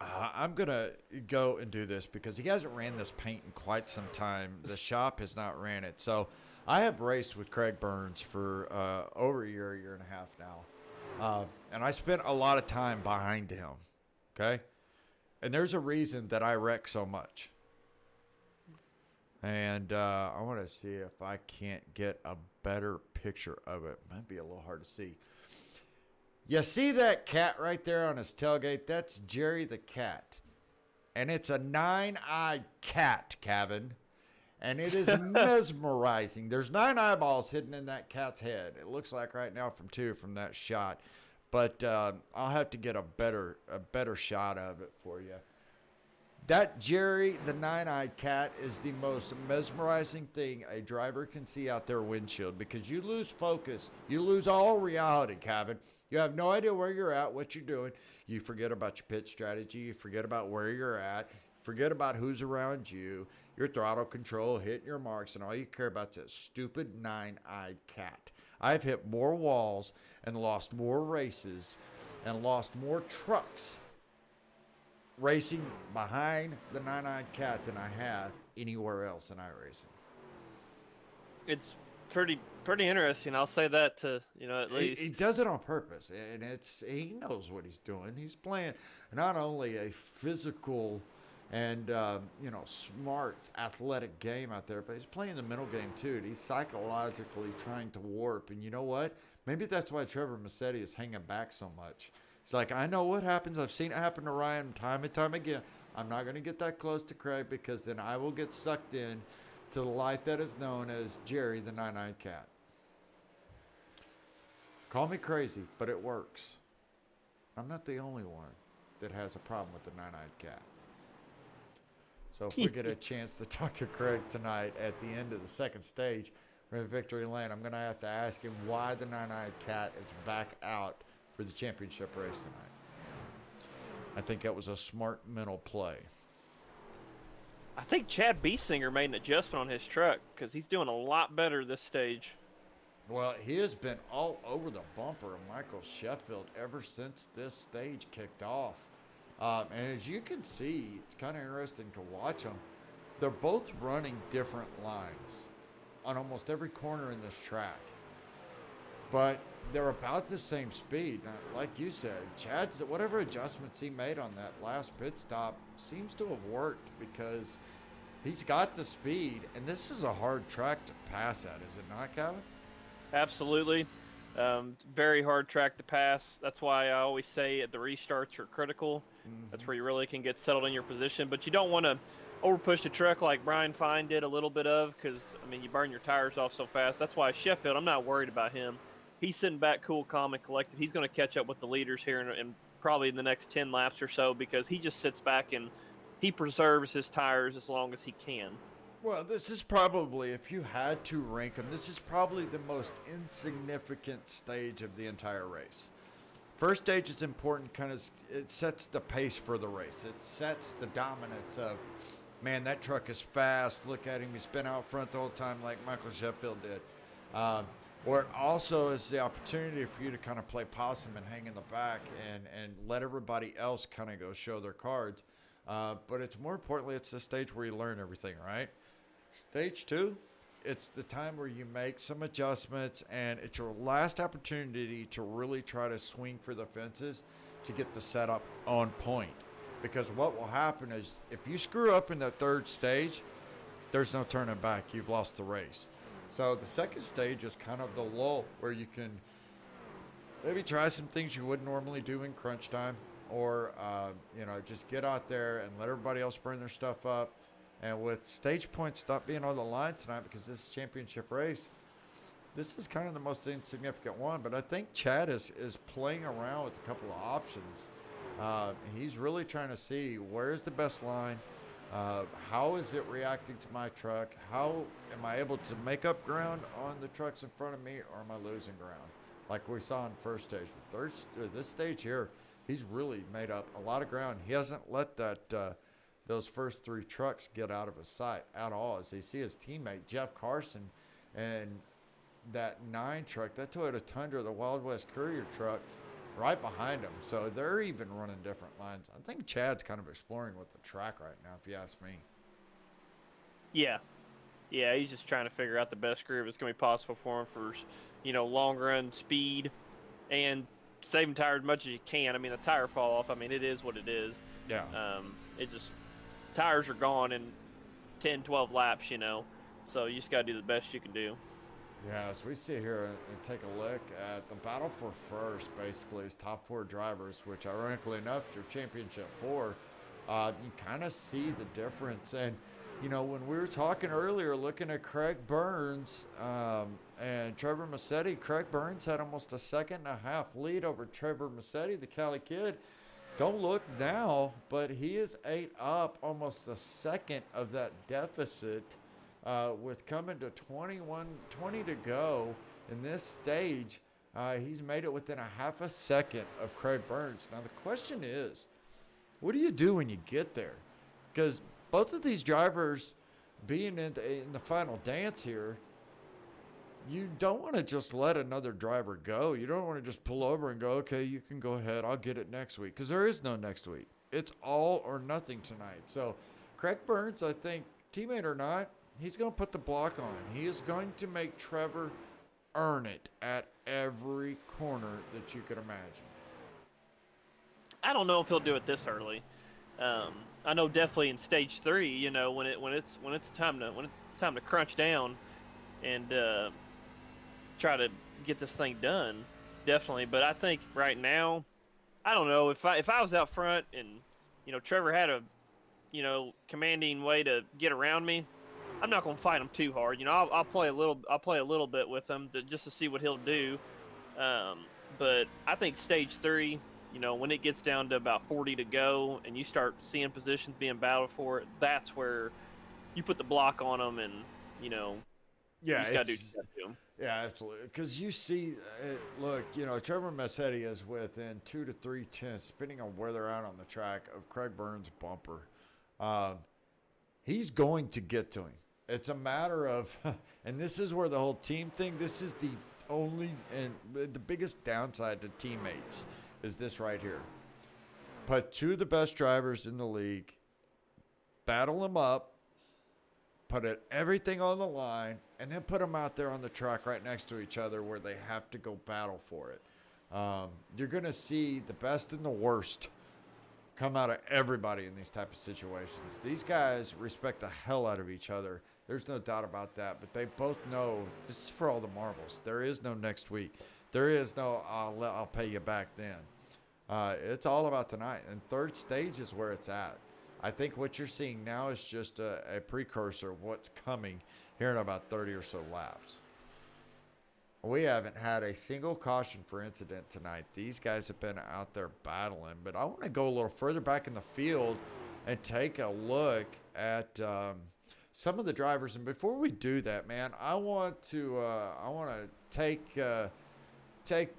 I'm going to go and do this because he hasn't ran this paint in quite some time. The shop has not ran it. So I have raced with Craig Burns for over a year and a half now. And I spent a lot of time behind him. Okay? And there's a reason that I wreck so much. And I want to see if I can't get a better picture of it. Might be a little hard to see. You see that cat right there on his tailgate? That's Jerry the cat. And it's a 9-eyed cat, Kevin. And it is mesmerizing. There's 9 eyeballs hidden in that cat's head. It looks like right now from that shot. But I'll have to get a better shot of it for you. That Jerry, the 9-eyed cat, is the most mesmerizing thing a driver can see out their windshield because you lose focus. You lose all reality, Kevin. You have no idea where you're at, what you're doing. You forget about your pit strategy. You forget about where you're at. Forget about who's around you, your throttle control, hitting your marks, and all you care about is that stupid 9-eyed cat. I've hit more walls and lost more races and lost more trucks racing behind the 9-eyed cat than I have anywhere else in iRacing. It's pretty interesting. I'll say that to, at least. He does it on purpose, and he knows what he's doing. He's playing not only a physical and smart athletic game out there, but he's playing the mental game too. And he's psychologically trying to warp. And you know what? Maybe that's why Trevor Massetti is hanging back so much. He's like, I know what happens. I've seen it happen to Ryan time and time again. I'm not going to get that close to Craig because then I will get sucked in to the life that is known as Jerry the 9-eyed cat. Call me crazy, but it works. I'm not the only one that has a problem with the 9-eyed cat. So if we get a chance to talk to Craig tonight at the end of the second stage in Victory Lane, I'm going to have to ask him why the 9-eyed cat is back out for the championship race tonight. I think that was a smart mental play. I think Chad Biesinger made an adjustment on his truck because he's doing a lot better this stage. Well, he has been all over the bumper of Michael Sheffield ever since this stage kicked off. And as you can see, it's kind of interesting to watch them. They're both running different lines on almost every corner in this track. But they're about the same speed. Now, like you said, Chad's, whatever adjustments he made on that last pit stop seems to have worked because he's got the speed, and this is a hard track to pass at, is it not, Kevin? Absolutely. Very hard track to pass. That's why I always say the restarts are critical. Mm-hmm. That's where you really can get settled in your position. But you don't want to overpush the truck like Brian Fine did a little bit of because, you burn your tires off so fast. That's why Sheffield, I'm not worried about him. He's sitting back cool, calm, and collected. He's going to catch up with the leaders here in probably in the next 10 laps or so, because he just sits back and he preserves his tires as long as he can. Well, this is probably, if you had to rank them, this is probably the most insignificant stage of the entire race. First stage is important, kind of, it sets the pace for the race. It sets the dominance of, man, that truck is fast. Look at him. He's been out front the whole time like Michael Sheffield did. Or it also is the opportunity for you to kind of play possum and hang in the back and let everybody else kind of go show their cards. But it's more importantly, it's the stage where you learn everything, right? Stage 2, it's the time where you make some adjustments, and it's your last opportunity to really try to swing for the fences to get the setup on point. Because what will happen is if you screw up in that third stage, there's no turning back. You've lost the race. So the second stage is kind of the lull where you can maybe try some things you wouldn't normally do in crunch time, or just get out there and let everybody else burn their stuff up. And with stage points not being on the line tonight because this is a championship race, this is kind of the most insignificant one. But I think Chad is playing around with a couple of options. He's really trying to see where's the best line. How is it reacting to my truck? How am I able to make up ground on the trucks in front of me, or am I losing ground? Like we saw in first stage. This stage here, he's really made up a lot of ground. He hasn't let those first 3 trucks get out of his sight at all. As you see his teammate, Jeff Carson, and that 9 truck, that Toyota Tundra, the Wild West Courier truck, right behind him. So they're even running different lines. I think Chad's kind of exploring with the track right now, if you ask me. Yeah, he's just trying to figure out the best groove that's going to be possible for him for, long run speed and saving tires as much as you can. I mean, the tire fall off. I mean, it is what it is. Yeah. Tires are gone in 10, 12 laps, so you just got to do the best you can do. Yeah, as we sit here and take a look at the battle for first, basically, is top 4 drivers, which ironically enough is your championship 4. You kind of see the difference. And, when we were talking earlier, looking at Craig Burns and Trevor Massetti, Craig Burns had almost a 1.5 second lead over Trevor Massetti, the Cali kid. Don't look now, but he is 8 up, almost a second of that deficit, with coming to 20 to go in this stage. He's made it within a 0.5 second of Craig Burns. Now the question is, what do you do when you get there? Because both of these drivers being in the final dance here, you don't want to just let another driver go. You don't want to just pull over and go, okay, you can go ahead. I'll get it next week. Because there is no next week. It's all or nothing tonight. So Craig Burns, I think, teammate or not, he's going to put the block on. He is going to make Trevor earn it at every corner that you could imagine. I don't know if he'll do it this early. I know definitely in stage 3, when it's time to crunch down and try to get this thing done, definitely. But I think right now, I don't know, if I was out front and Trevor had a commanding way to get around me, I'm not going to fight him too hard. I'll play a little bit with him just to see what he'll do. But I think stage 3, when it gets down to about 40 to go and you start seeing positions being battled for, that's where you put the block on them and you just got to do him. Yeah, absolutely. Because you see, look, Trevor Massetti is within 2 to 3 tenths, depending on where they're at on the track, of Craig Burns' bumper. He's going to get to him. It's a matter of, and this is where the whole team thing, this is the only and the biggest downside to teammates is this right here. Put 2 of the best drivers in the league, battle them up, put everything on the line, and then put them out there on the track right next to each other where they have to go battle for it. You're going to see the best and the worst come out of everybody in these type of situations. These guys respect the hell out of each other. There's no doubt about that. But they both know this is for all the marbles. There is no next week. There is no I'll pay you back then. It's all about tonight. And third stage is where it's at. I think what you're seeing now is just a precursor of what's coming here in about 30 or so laps. We haven't had a single caution for incident tonight. These guys have been out there battling. But I want to go a little further back in the field and take a look at some of the drivers. And before we do that, man, I want to take the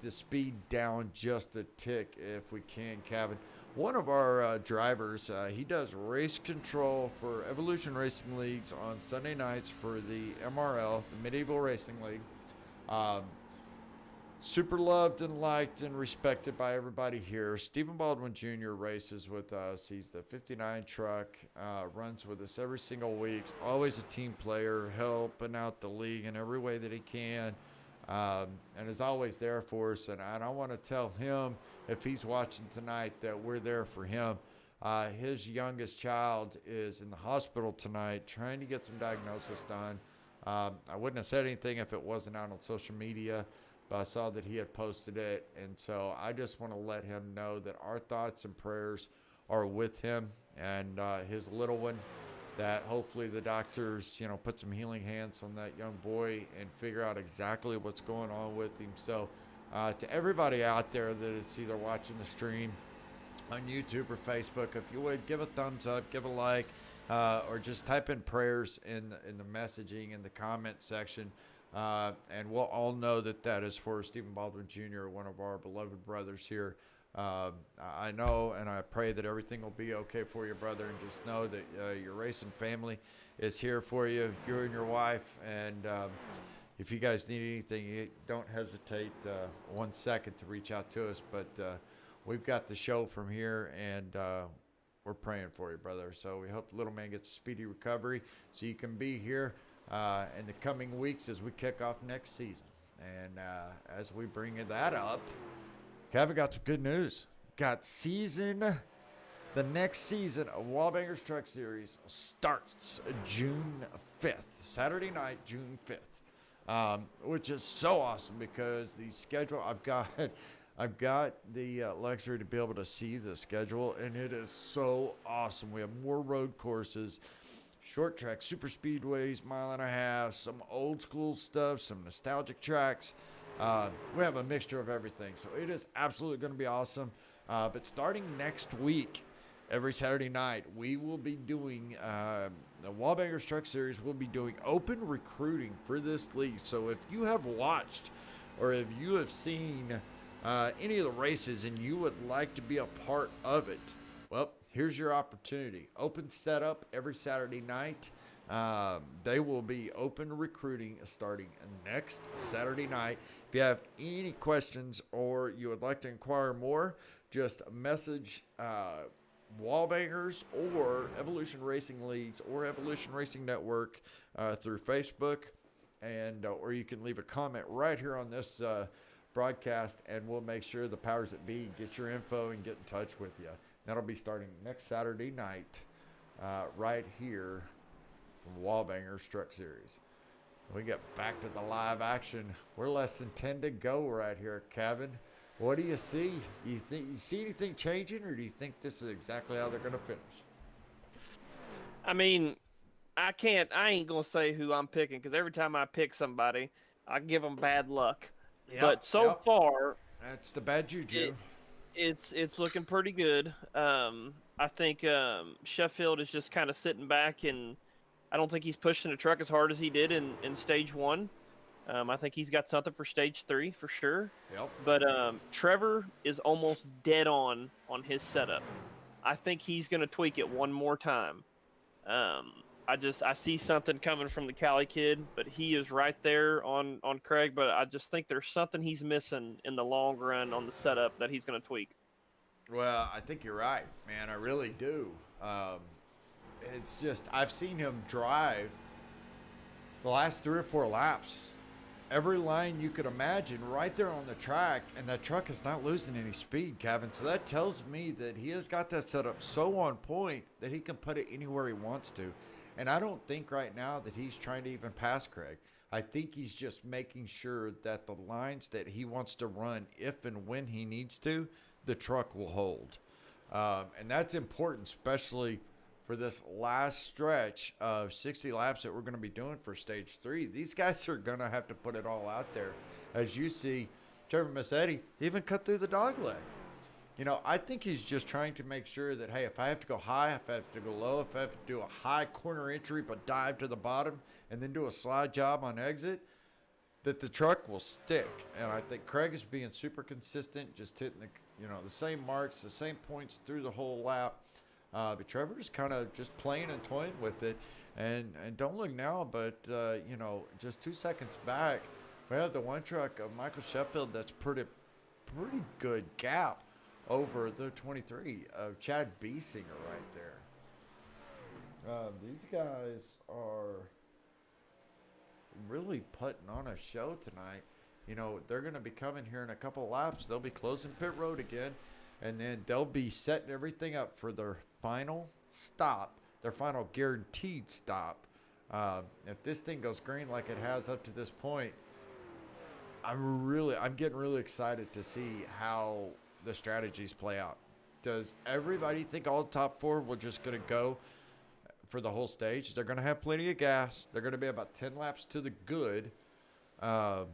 speed down just a tick if we can, Kevin. One of our drivers, he does race control for Evolution Racing Leagues on Sunday nights for the MRL, the Medieval Racing League. Super loved and liked and respected by everybody here. Stephen Baldwin Jr. races with us. He's the 59 truck, runs with us every single week. Always a team player, helping out the league in every way that he can, and is always there for us. And I want to tell him, if he's watching tonight, that we're there for him. His youngest child is in the hospital tonight trying to get some diagnosis done. I wouldn't have said anything if it wasn't out on social media, but I saw that he had posted it. And so I just want to let him know that our thoughts and prayers are with him and his little one, that hopefully the doctors, put some healing hands on that young boy and figure out exactly what's going on with him. So to everybody out there that is either watching the stream on YouTube or Facebook, if you would, give a thumbs up, give a like, or just type in prayers in the messaging in the comment section, and we'll all know that is for Stephen Baldwin Jr., one of our beloved brothers here. I know and I pray that everything will be okay for you, brother, and just know that your racing family is here for you, you and your wife, and if you guys need anything, don't hesitate 1 second to reach out to us. But we've got the show from here, and we're praying for you, brother. So we hope the little man gets a speedy recovery so you can be here in the coming weeks as we kick off next season. And as we bring that up, Kevin got some good news. The next season of WallBangers Truck Series starts June 5th, Saturday night, June 5th, which is so awesome because the schedule I've got the luxury to be able to see the schedule, and it is so awesome. We have more road courses, short tracks, super speedways, mile and a half, some old school stuff, some nostalgic tracks. We have a mixture of everything, so it is absolutely going to be awesome. But starting next week, every Saturday night, we will be doing the WallBangers Truck Series. We'll be doing open recruiting for this league. So if you have watched or if you have seen any of the races and you would like to be a part of it, well, here's your opportunity. Open setup every Saturday night. They will be open recruiting starting next Saturday night. If you have any questions or you would like to inquire more, just message WallBangers or Evolution Racing Leagues or Evolution Racing Network through Facebook, and or you can leave a comment right here on this broadcast, and we'll make sure the powers that be get your info and get in touch with you. That'll be starting next Saturday night right here from WallBangers Truck Series. We get back to the live action. We're less than 10 to go right here, Kevin. What do you see? You see anything changing, or do you think this is exactly how they're going to finish? I mean, I ain't going to say who I'm picking, because every time I pick somebody, I give them bad luck. Yep, but so far, that's the bad juju. It's looking pretty good. I think Sheffield is just kind of sitting back, and I don't think he's pushing the truck as hard as he did in stage 1. I think he's got something for stage 3 for sure. Yep. But Trevor is almost dead on his setup. I think he's going to tweak it one more time. I see something coming from the Cali kid, but he is right there on Craig. But I just think there's something he's missing in the long run on the setup that he's going to tweak. Well, I think you're right, man. I really do. It's just, I've seen him drive the last 3 or 4 laps, every line you could imagine right there on the track, and that truck is not losing any speed, Kevin. So that tells me that he has got that set up so on point that he can put it anywhere he wants to. And I don't think right now that he's trying to even pass Craig. I think he's just making sure that the lines that he wants to run, if and when he needs to, the truck will hold. And that's important, especially for this last stretch of 60 laps that we're going to be doing for stage 3. These guys are going to have to put it all out there. as you see, Trevor Massetti even cut through the dog leg. You know, I think he's just trying to make sure that, hey, if I have to go high, if I have to go low, if I have to do a high corner entry but dive to the bottom and then do a slide job on exit, that the truck will stick. And I think Craig is being super consistent, just hitting the same marks, the same points through the whole lap. But Trevor's kind of just playing and toying with it. And don't look now, but, just 2 seconds back, we have the one truck of Michael Sheffield that's pretty good gap over the 23 of Chad Biesinger right there. These guys are really putting on a show tonight. You know, they're going to be coming here in a couple of laps. They'll be closing pit road again, and then they'll be setting everything up for their final stop, their final guaranteed stop. If this thing goes green like it has up to this point, I'm getting really excited to see how the strategies play out. Does everybody think all the top four will just going to go for the whole stage? They're going to have plenty of gas. They're going to be about 10 laps to the good for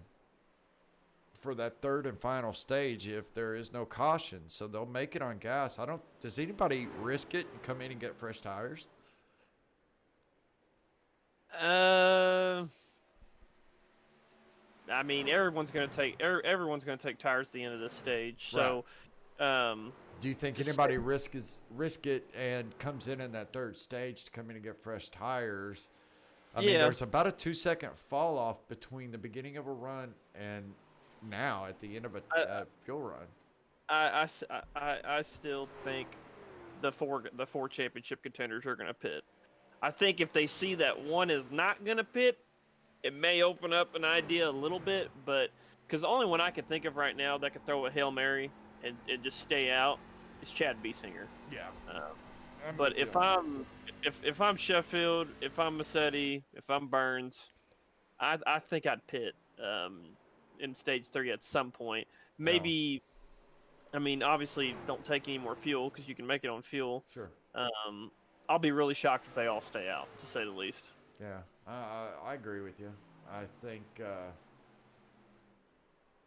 that third and final stage if there is no caution. So they'll make it on gas. Does anybody risk it and come in and get fresh tires? I mean, everyone's going to take tires at the end of this stage. So, do you think anybody risk it and comes in that third stage to come in and get fresh tires? I mean, there's about a 2-second fall off between the beginning of a run and now at the end of a fuel run. I still think the four championship contenders are going to pit. I think if they see that one is not going to pit, it may open up an idea a little bit, but because the only one I can think of right now that could throw a Hail Mary and just stay out is Chad Biesinger. Yeah. But if I'm Sheffield, if I'm Massetti, if I'm Burns, I think I'd pit in stage 3 at some point. Maybe, I mean, obviously don't take any more fuel because you can make it on fuel. Sure. I'll be really shocked if they all stay out, to say the least. Yeah, I agree with you. I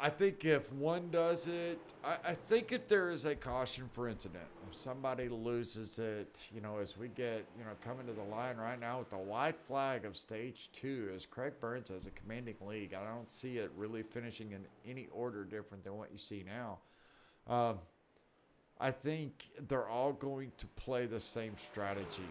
think if one does it, I think if there is a caution for incident, if somebody loses it, as we get, coming to the line right now with the white flag of stage 2, as Craig Burns has a commanding lead, I don't see it really finishing in any order different than what you see now. I think they're all going to play the same strategy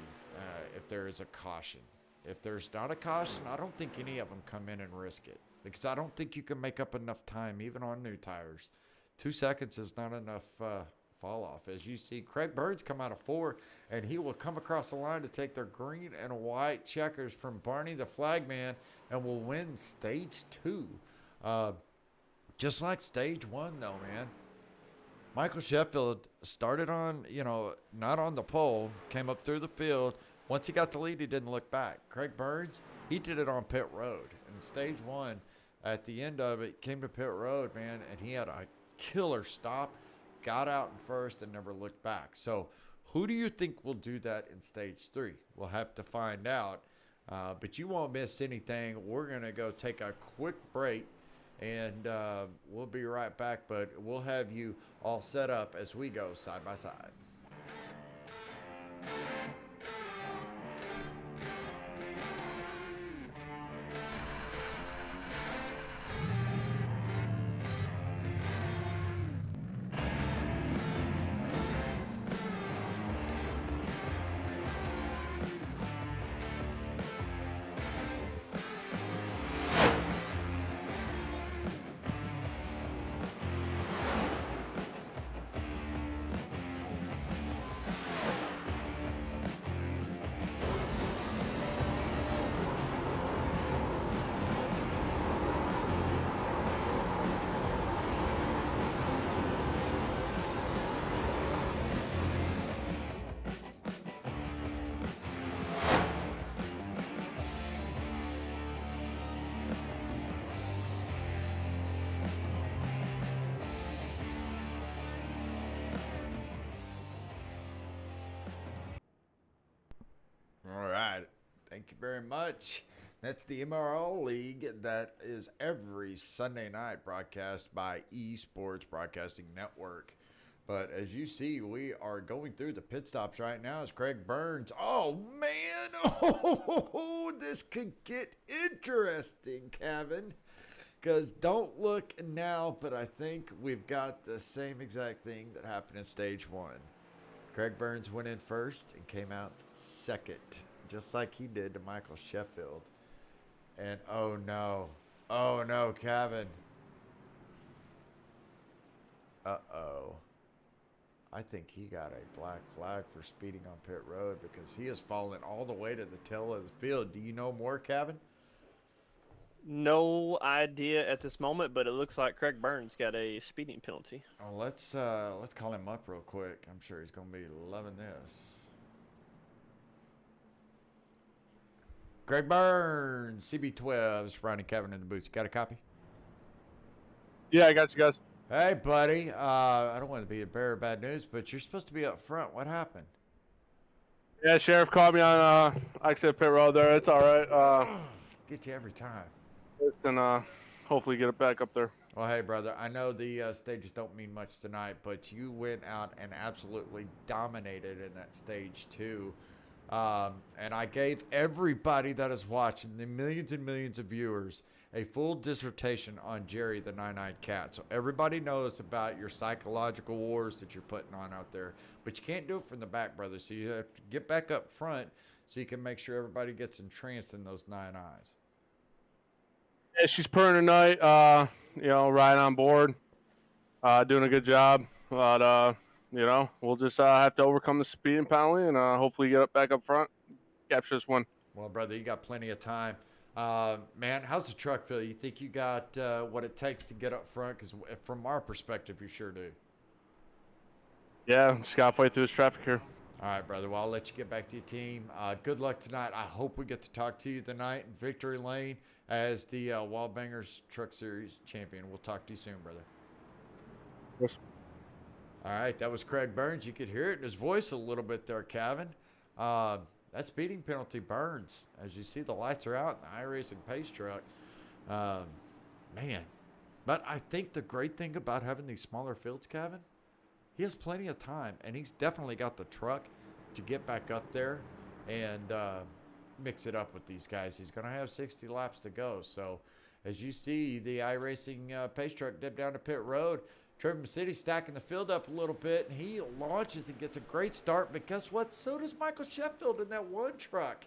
if there is a caution. If there's not a caution, I don't think any of them come in and risk it. Because I don't think you can make up enough time, even on new tires. 2 seconds is not enough fall off. As you see, Craig Burns come out of 4, and he will come across the line to take their green and white checkers from Barney the Flagman and will win stage 2. Just like stage 1, though, man. Michael Sheffield started on, not on the pole, came up through the field. Once he got the lead, he didn't look back. Craig Burns, he did it on pit road. In stage 1, at the end of it, came to pit road, man, and he had a killer stop, got out in first, and never looked back. So who do you think will do that in stage 3? We'll have to find out. But you won't miss anything. We're going to go take a quick break, and we'll be right back. But we'll have you all set up as we go side by side. All right. Thank you very much. That's the MRL League that is every Sunday night broadcast by Esports Broadcasting Network. But as you see, we are going through the pit stops right now as Craig Burns. Oh, man. Oh, this could get interesting, Kevin. Because don't look now, but I think we've got the same exact thing that happened in stage one. Craig Burns went in first and came out second, just like he did to Michael Sheffield. And oh no, Kevin. Uh-oh. I think he got a black flag for speeding on pit road because he has fallen all the way to the tail of the field. Do you know more, Kevin? No idea at this moment, but it looks like Craig Burns got a speeding penalty. Oh, let's call him up real quick. I'm sure he's gonna be loving this. Craig Burns, CB12, surrounding Kevin in the booth. You got a copy? Yeah, I got you guys. Hey, buddy. I don't want to be a bearer of bad news, but you're supposed to be up front. What happened? Yeah, Sheriff called me on exit pit road there. It's all right. Get you every time. And hopefully get it back up there. Well, hey, brother, I know the stages don't mean much tonight, but you went out and absolutely dominated in that stage two. And I gave everybody that is watching, the millions and millions of viewers, a full dissertation on Jerry the Nine-Eyed Cat. So everybody knows about your psychological wars that you're putting on out there. But you can't do it from the back, brother. So you have to get back up front so you can make sure everybody gets entranced in those 9 eyes. Yeah, she's purring tonight. Right on board. Doing a good job. But, we'll just have to overcome the speeding penalty and hopefully get it back up front. Capture this one. Well, brother, you got plenty of time. Man, how's the truck feel? You think you got what it takes to get up front? Because from our perspective, you sure do. Yeah, just got to fight through this traffic here. All right, brother. Well, I'll let you get back to your team. Good luck tonight. I hope we get to talk to you tonight in Victory Lane as the WallBangers Truck Series champion. We'll talk to you soon, brother. Yes. All right, that was Craig Burns. You could hear it in his voice a little bit there, Kevin. That speeding penalty burns. As you see, the lights are out in the iRacing pace truck. Man. But I think the great thing about having these smaller fields, Kevin, he has plenty of time, and he's definitely got the truck to get back up there and mix it up with these guys. He's going to have 60 laps to go. So as you see, the iRacing pace truck dip down to pit road. Trevor City stacking the field up a little bit, and he launches and gets a great start. But guess what? So does Michael Sheffield in that one truck.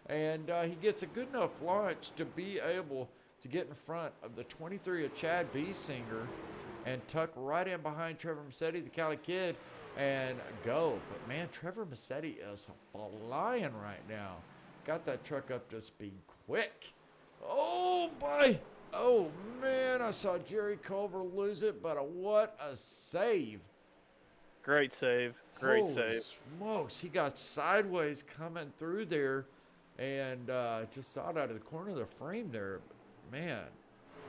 And he gets a good enough launch to be able to get in front of the 23 of Chad Biesinger and tuck right in behind Trevor Massetti, the Cali Kid, and go. But, man, Trevor Massetti is flying right now. Got that truck up to speed quick. Oh, boy. Oh, man, I saw Jerry Culver lose it, but what a save. Great save. Great Holy save. smokes. He got sideways coming through there and just saw it out of the corner of the frame there. Man.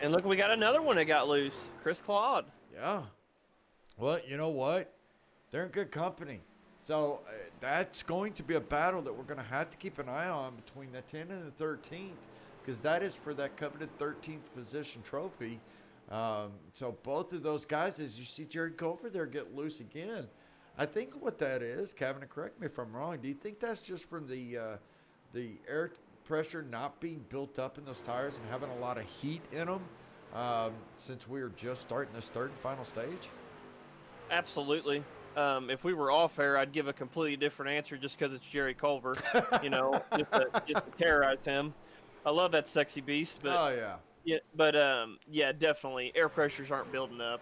And look, we got another one that got loose. Chris Claude. Yeah. Well, you know what? They're in good company. So that's going to be a battle that we're going to have to keep an eye on between the 10th and the 13th. Because that is for that coveted 13th position trophy. So both of those guys, as you see Jared Culver there get loose again, I think what that is, Kevin, and correct me if I'm wrong, do you think that's just from the air pressure not being built up in those tires and having a lot of heat in them since we were just starting this third and final stage? Absolutely. If we were off air, I'd give a completely different answer just because it's Jerry Culver, just to terrorize him. I love that sexy beast, but yeah, definitely air pressures aren't building up.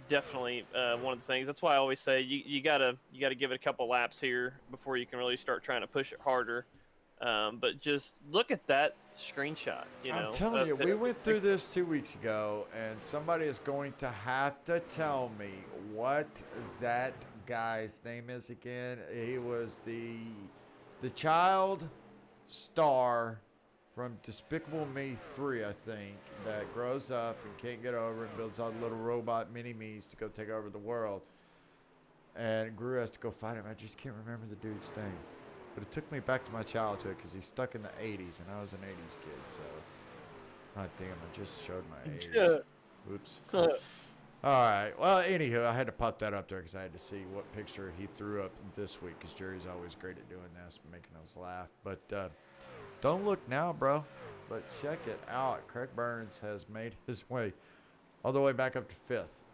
Definitely one of the things. That's why I always say you gotta give it a couple laps here before you can really start trying to push it harder. But just look at that screenshot. I'm telling you, we went through this 2 weeks ago, and somebody is going to have to tell me what that guy's name is again. He was the child star from Despicable Me 3, I think, that grows up and can't get over and builds all the little robot mini-me's to go take over the world. And Gru has to go fight him. I just can't remember the dude's name. But it took me back to my childhood because he's stuck in the 80s, and I was an 80s kid, so. God damn, I just showed my age. Oops. All right. Well, anywho, I had to pop that up there because I had to see what picture he threw up this week because Jerry's always great at doing this, making us laugh. But don't look now, bro. But check it out. Craig Burns has made his way all the way back up to 5th.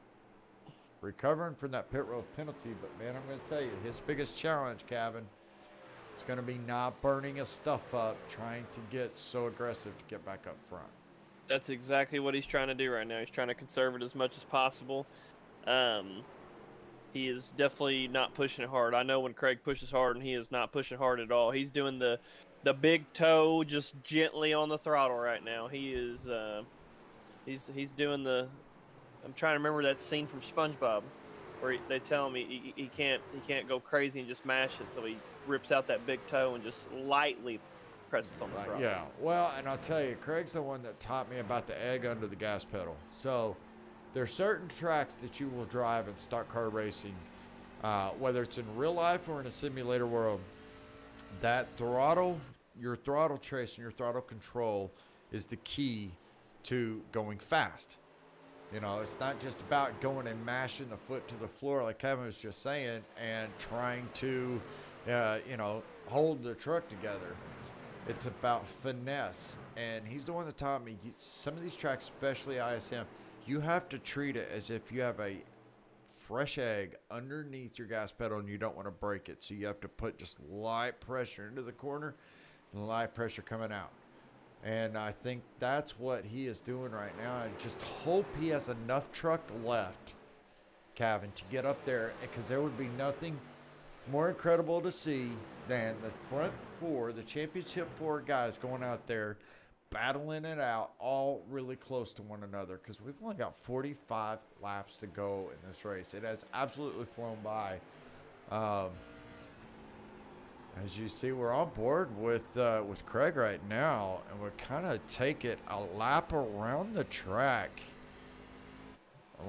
Recovering from that pit road penalty. But, man, I'm going to tell you, his biggest challenge, Kevin, is going to be not burning his stuff up, trying to get so aggressive to get back up front. That's exactly what he's trying to do right now. He's trying to conserve it as much as possible. He is definitely not pushing it hard. I know when Craig pushes hard, and he is not pushing hard at all. He's doing the big toe just gently on the throttle right now. He is he's doing the. I'm trying to remember that scene from SpongeBob, where they tell him he can't go crazy and just mash it, so he rips out that big toe and just lightly presses on the throttle. Yeah, well, and I'll tell you, Craig's the one that taught me about the egg under the gas pedal. So there's certain tracks that you will drive in stock car racing, whether it's in real life or in a simulator world, that throttle, your throttle trace and your throttle control is the key to going fast. You know, it's not just about going and mashing the foot to the floor like Kevin was just saying and trying to, hold the truck together. It's about finesse, and he's the one that taught me. Some of these tracks, especially ISM, you have to treat it as if you have a fresh egg underneath your gas pedal and you don't want to break it. So you have to put just light pressure into the corner and light pressure coming out. And I think that's what he is doing right now. I just hope he has enough truck left, Kevin, to get up there, because there would be nothing more incredible to see than the front four, the championship 4 guys going out there battling it out all really close to one another, because we've only got 45 laps to go in this race. It has absolutely flown by. As you see, we're on board with Craig right now, and we're kind of take it a lap around the track.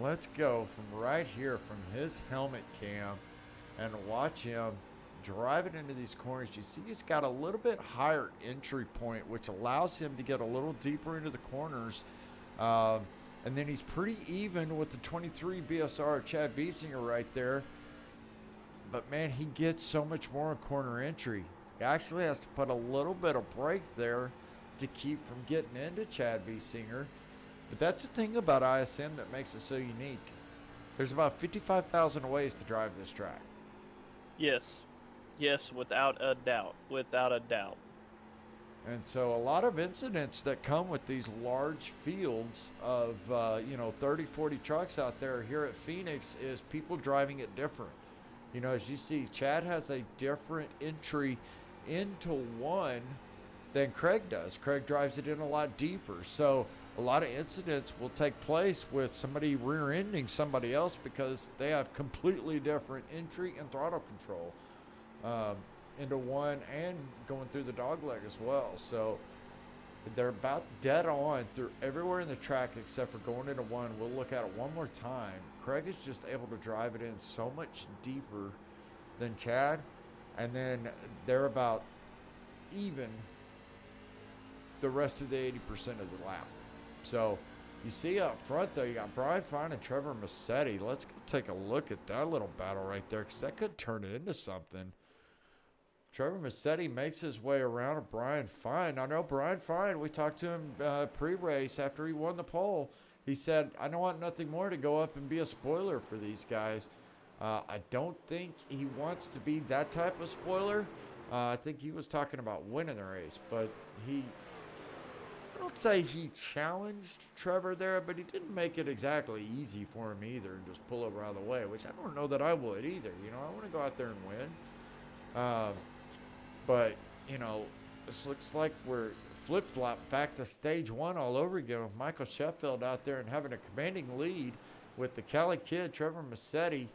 Let's go from right here from his helmet cam and watch him drive it into these corners. You see he's got a little bit higher entry point, which allows him to get a little deeper into the corners. And then he's pretty even with the 23 BSR Chad Biesinger right there. But, man, he gets so much more in corner entry. He actually has to put a little bit of brake there to keep from getting into Chad Biesinger. But that's the thing about ISM that makes it so unique. There's about 55,000 ways to drive this track. Yes. Yes, without a doubt. Without a doubt. And so a lot of incidents that come with these large fields of, 30, 40 trucks out there here at Phoenix is people driving it different. You know, as you see, Chad has a different entry into one than Craig does. Craig drives it in a lot deeper. So a lot of incidents will take place with somebody rear-ending somebody else because they have completely different entry and throttle control into one and going through the dog leg as well. So they're about dead on through everywhere in the track except for going into one. We'll look at it one more time. Craig is just able to drive it in so much deeper than Chad, and then they're about even the rest of the 80% of the lap. So you see up front, though, you got Brian Fine and Trevor Massetti. Let's go take a look at that little battle right there, because that could turn it into something. Trevor Massetti makes his way around to Brian Fine. I know Brian Fine, we talked to him pre-race after he won the pole. He said, I don't want nothing more to go up and be a spoiler for these guys. I don't think he wants to be that type of spoiler. I think he was talking about winning the race, but I don't say he challenged Trevor there, but he didn't make it exactly easy for him either and just pull over out of the way, which I don't know that I would either. You know, I want to go out there and win. But, this looks like we're flip-flop back to stage one all over again with Michael Sheffield out there and having a commanding lead with the Cali kid, Trevor Massetti,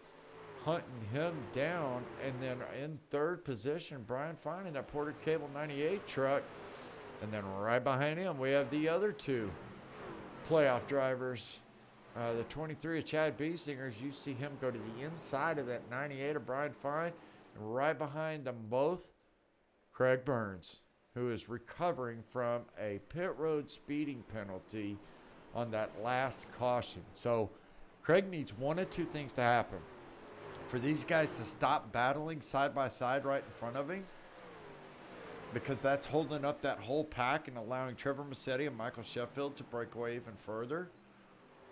hunting him down. And then in third position, Brian Fine in that Porter Cable 98 truck. And then right behind him, we have the other two playoff drivers. The 23 of Chad Biesinger, you see him go to the inside of that 98 of Brian Fine. And right behind them both Craig Burns, who is recovering from a pit road speeding penalty on that last caution. So Craig needs one of two things to happen. For these guys to stop battling side by side right in front of him, because that's holding up that whole pack and allowing Trevor Massetti and Michael Sheffield to break away even further,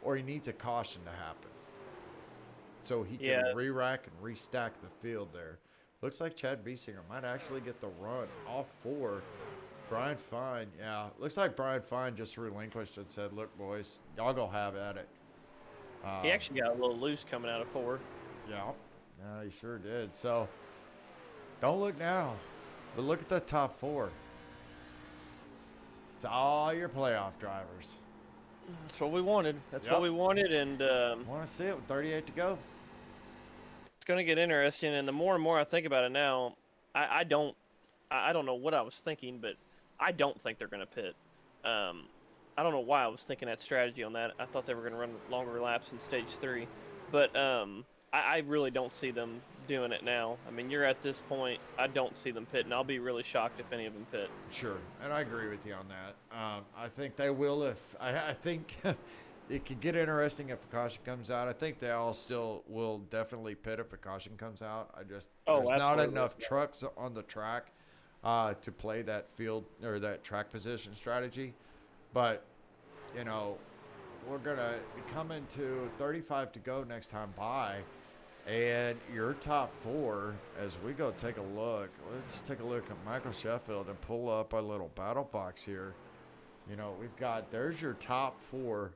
or he needs a caution to happen so he can re-rack and restack the field there. Looks like Chad Biesinger might actually get the run off for Brian Fine. Yeah, looks like Brian Fine just relinquished and said, look, boys, y'all go have at it. He actually got a little loose coming out of 4. Yeah, he sure did. So don't look now, but look at the top 4. It's all your playoff drivers. That's what we wanted. That's what we wanted, and Want to see it with 38 to go. it's going to get interesting. And the more and more I think about it now, I don't know what I was thinking, but I don't think they're going to pit. I don't know why I was thinking that strategy on that. I thought they were going to run longer laps in stage 3, but I really don't see them doing it now. I mean, you're at this point. I don't see them pitting. I'll be really shocked if any of them pit. Sure, and I agree with you on that. I think they will if I think it could get interesting if a caution comes out. I think they all still will definitely pit if a caution comes out. There's not enough trucks on the track to play that field or that track position strategy. But, you know, we're going to be coming to 35 to go next time by. And your top 4, as we go take a look, let's take a look at Michael Sheffield and pull up our little battle box here. You know, there's your top 4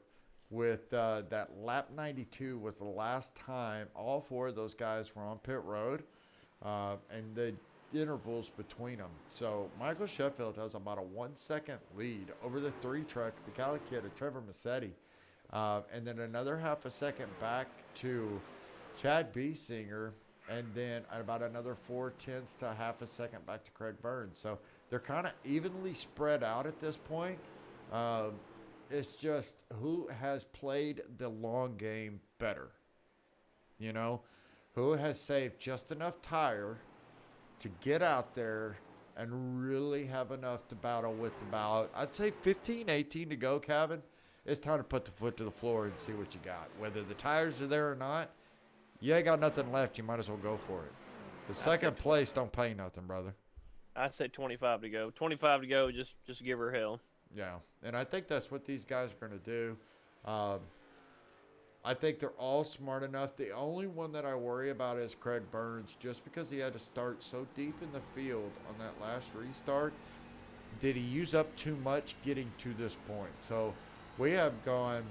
with that lap 92 was the last time all 4 of those guys were on pit road and the intervals between them. So Michael Sheffield has about a 1-second lead over the 3 truck, the Cali Kid of Trevor Massetti, and then another half a second back to Chad Biesinger, and then about another 4/10 to half a second back to Craig Burns. So they're kind of evenly spread out at this point. It's just who has played the long game better. You know, who has saved just enough tire to get out there and really have enough to battle with about, I'd say 15, 18 to go, Kevin. It's time to put the foot to the floor and see what you got. Whether the tires are there or not, you ain't got nothing left. You might as well go for it. The second place don't pay nothing, brother. I say 25 to go. 25 to go, just give her hell. Yeah, and I think that's what these guys are going to do. I think they're all smart enough. The only one that I worry about is Craig Burns, just because he had to start so deep in the field on that last restart. Did he use up too much getting to this point? So we have gone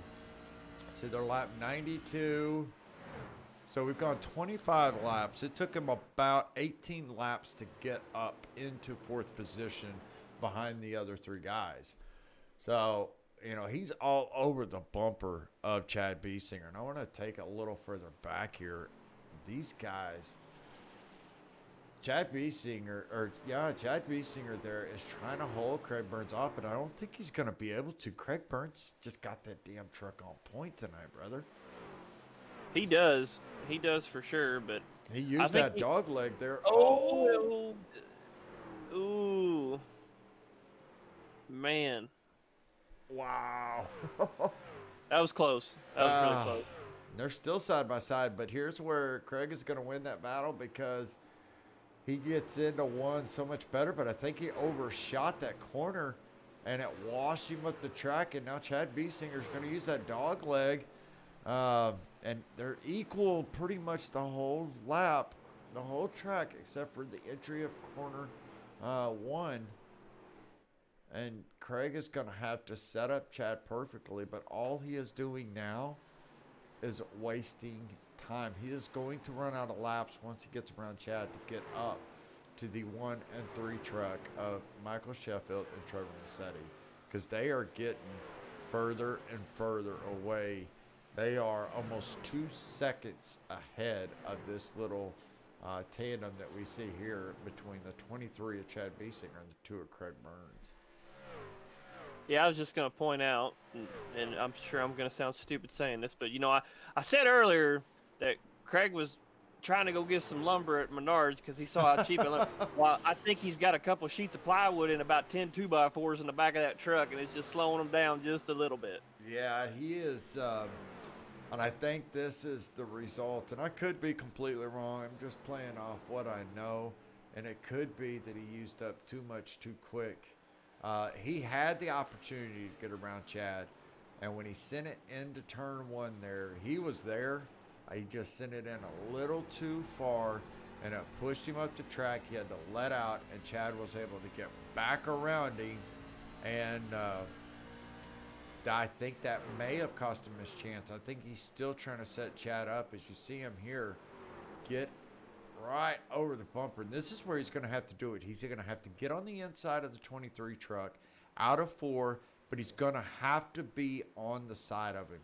to their lap 92. So we've gone 25 laps. It took him about 18 laps to get up into 4th position behind the other 3 guys. So, you know, he's all over the bumper of Chad Biesinger. And I want to take a little further back here. These guys, Chad Biesinger there is trying to hold Craig Burns off, but I don't think he's going to be able to. Craig Burns just got that damn truck on point tonight, brother. He does. He does for sure, but he used that dog leg there. Oh. Ooh. Man. Wow. That was close. That was really close. They're still side by side, but here's where Craig is going to win that battle because he gets into one so much better, but I think he overshot that corner and it washed him up the track, and now Chad Biesinger is going to use that dog leg. And they're equal pretty much the whole lap, the whole track, except for the entry of corner 1. And Craig is going to have to set up Chad perfectly, but all he is doing now is wasting time. He is going to run out of laps once he gets around Chad to get up to the 1 and 3 truck of Michael Sheffield and Trevor Massetti, because they are getting further and further away. They are almost 2 seconds ahead of this little tandem that we see here between the 23 of Chad Biesinger and the 2 of Craig Burns. Yeah, I was just going to point out, and I'm sure I'm going to sound stupid saying this, but, you know, I said earlier that trying to go get some lumber at Menards because he saw how cheap it looked. Well, I think he's got a couple sheets of plywood and about 10 2x4s in the back of that truck, and it's just slowing him down just a little bit. Yeah, he is. And I think this is the result. And I could be completely wrong. I'm just playing off what I know. And it could be that he used up too much too quick. He had the opportunity to get around Chad. And when he sent it into turn one there, he was there. He just sent it in a little too far, and it pushed him up the track. He had to let out, and Chad was able to get back around him. And I think that may have cost him his chance. I think he's still trying to set Chad up. As you see him here, get right over the bumper. And this is where he's going to have to do it. He's going to have to get on the inside of the 23 truck out of 4, but he's going to have to be on the side of him.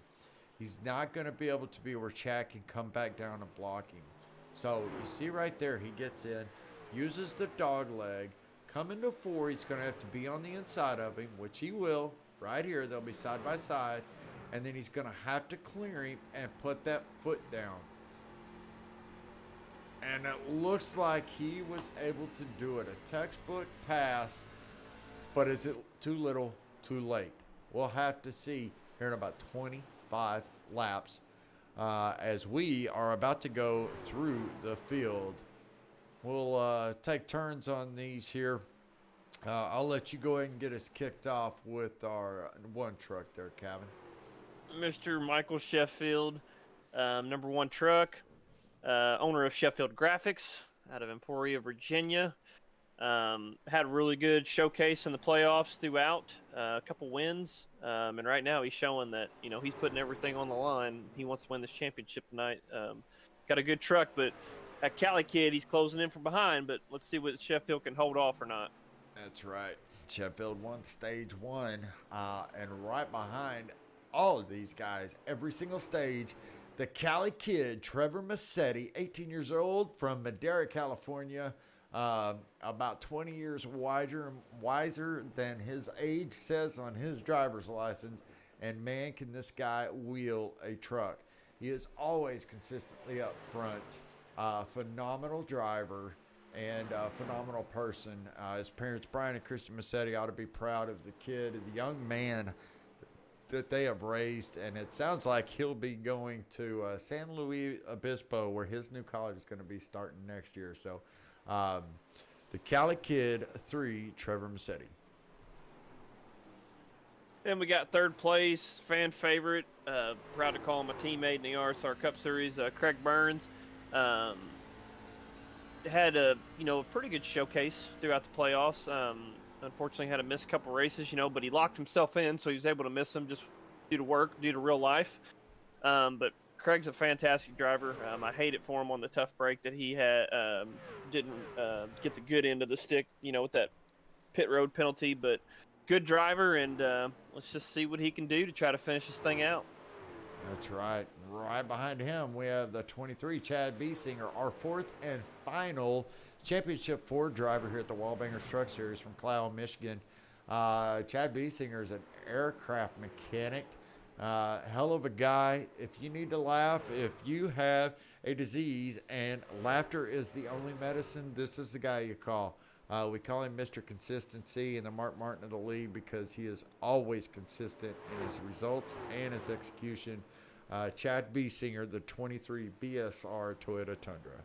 He's not going to be able to be where Chad can come back down and block him. So you see right there, he gets in, uses the dog leg, come into 4. He's going to have to be on the inside of him, which he will. Right here, they'll be side by side, and then he's going to have to clear him and put that foot down. And it looks like he was able to do it. A textbook pass, but is it too little, too late? We'll have to see here in about 25 laps as we are about to go through the field. We'll take turns on these here. I'll let you go ahead and get us kicked off with our one truck there, Kevin. Mr. Michael Sheffield, number 1 truck, owner of Sheffield Graphics out of Emporia, Virginia. Had a really good showcase in the playoffs throughout, a couple wins. And right now he's showing that, he's putting everything on the line. He wants to win this championship tonight. Got a good truck, but that Cali kid, he's closing in from behind, but let's see what Sheffield can hold off or not. That's right. Sheffield won stage 1, and right behind all of these guys, every single stage, the Cali kid, Trevor Massetti, 18 years old from Madera, California, about 20 years wiser than his age says on his driver's license, and man, can this guy wheel a truck. He is always consistently up front, phenomenal driver, and a phenomenal person. His parents, Brian and Kristen Massetti, ought to be proud of the kid, the young man that they have raised. And it sounds like he'll be going to San Luis Obispo, where his new college is going to be starting next year. So the Cali Kid 3, Trevor Massetti. And we got 3rd place, fan favorite, proud to call him a teammate in the RSR Cup Series, Craig Burns. Had a pretty good showcase throughout the playoffs. Unfortunately had to miss a couple races, but he locked himself in, so he was able to miss them just due to real life. But Craig's a fantastic driver. I hate it for him on the tough break that he had didn't get the good end of the stick, with that pit road penalty. But good driver, and let's just see what he can do to try to finish this thing out. That's right. Right behind him, we have the 23, Chad Biesinger, our 4th and final Championship Ford driver here at the WallBangers Truck Series from Cloud, Michigan. Chad Biesinger is an aircraft mechanic. Hell of a guy. If you need to laugh, if you have a disease and laughter is the only medicine, this is the guy you call. We call him Mr. Consistency and the Mark Martin of the league because he is always consistent in his results and his execution. Chad Biesinger, the 23 BSR Toyota Tundra.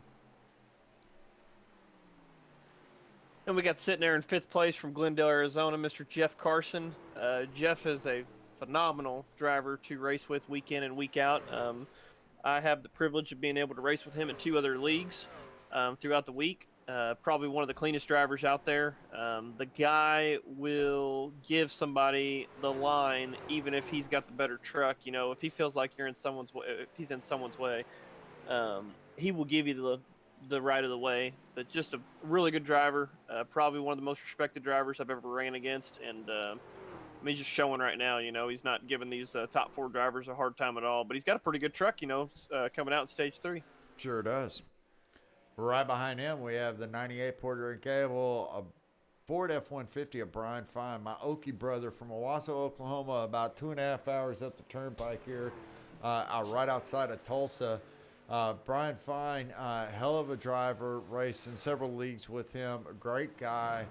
And we got sitting there in 5th place from Glendale, Arizona, Mr. Jeff Carson. Jeff is a phenomenal driver to race with week in and week out. I have the privilege of being able to race with him in 2 other leagues throughout the week. Probably one of the cleanest drivers out there. The guy will give somebody the line, even if he's got the better truck. If he feels like you're in someone's way, if he's in someone's way, he will give you the right of the way. But just a really good driver. Probably one of the most respected drivers I've ever ran against. And he's just showing right now. He's not giving these top 4 drivers a hard time at all. But he's got a pretty good truck. Coming out in stage 3. Sure does. Right behind him, we have the 98 Porter and Cable, a Ford F-150 of Brian Fine, my Okie brother from Owasso, Oklahoma, about 2.5 hours up the turnpike here, right outside of Tulsa. Brian Fine, hell of a driver, raced in several leagues with him. A great guy,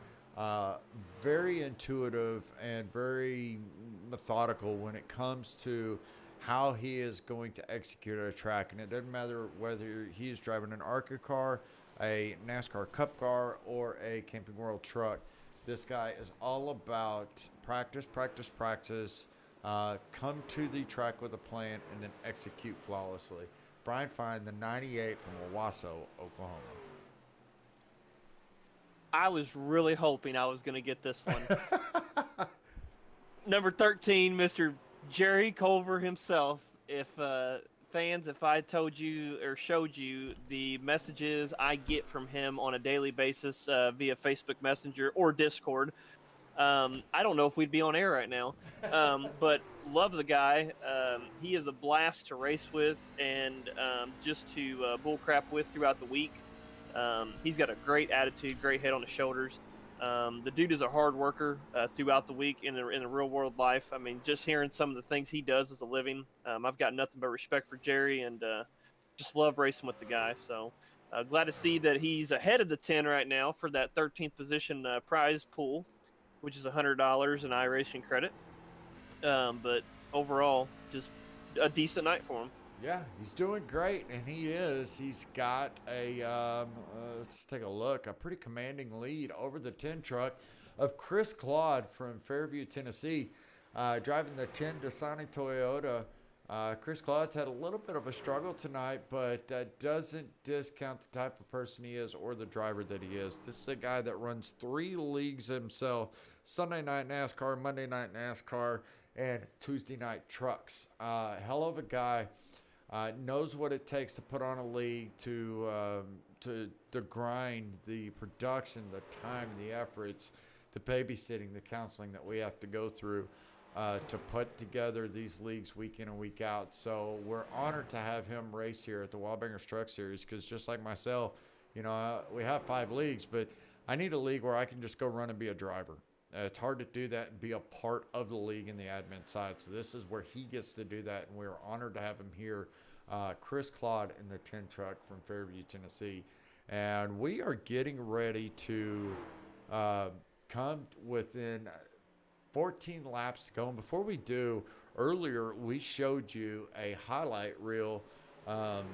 very intuitive and very methodical when it comes to how he is going to execute a track. And it doesn't matter whether he's driving an ARCA car, a NASCAR Cup car, or a Camping World truck. This guy is all about practice, practice, practice. Come to the track with a plan and then execute flawlessly. Brian Fine, the 98 from Owasso, Oklahoma. I was really hoping I was going to get this one. Number 13, Mr. Jerry Culver himself. If fans, if I told you or showed you the messages I get from him on a daily basis via Facebook Messenger or Discord, I don't know if we'd be on air right now. But love the guy. He is a blast to race with and just to bullcrap with throughout the week. He's got a great attitude, great head on his shoulders. The dude is a hard worker throughout the week in the real world life. I mean, just hearing some of the things he does as a living, I've got nothing but respect for Jerry and just love racing with the guy. So glad to see that he's ahead of the 10 right now for that 13th position prize pool, which is $100 in iRacing credit. But overall, just a decent night for him. Yeah, he's doing great, and he is. He's got a, let's take a look, a pretty commanding lead over the 10 truck of Chris Claude from Fairview, Tennessee, driving the 10 Dasani Toyota. Chris Claude's had a little bit of a struggle tonight, but doesn't discount the type of person he is or the driver that he is. This is a guy that runs 3 leagues himself: Sunday night NASCAR, Monday night NASCAR, and Tuesday night trucks. Hell of a guy. Knows what it takes to put on a league, to grind, the production, the time, the efforts, the babysitting, the counseling that we have to go through to put together these leagues week in and week out. So we're honored to have him race here at the WallBangers Truck Series, because just like myself, you know, we have 5 leagues, but I need a league where I can just go run and be a driver. It's hard to do that and be a part of the league in the admin side. So this is where he gets to do that, and we're honored to have him here. Chris Claude in the 10 truck from Fairview, Tennessee. And we are getting ready to come within 14 laps to go. And before we do, earlier we showed you a highlight reel of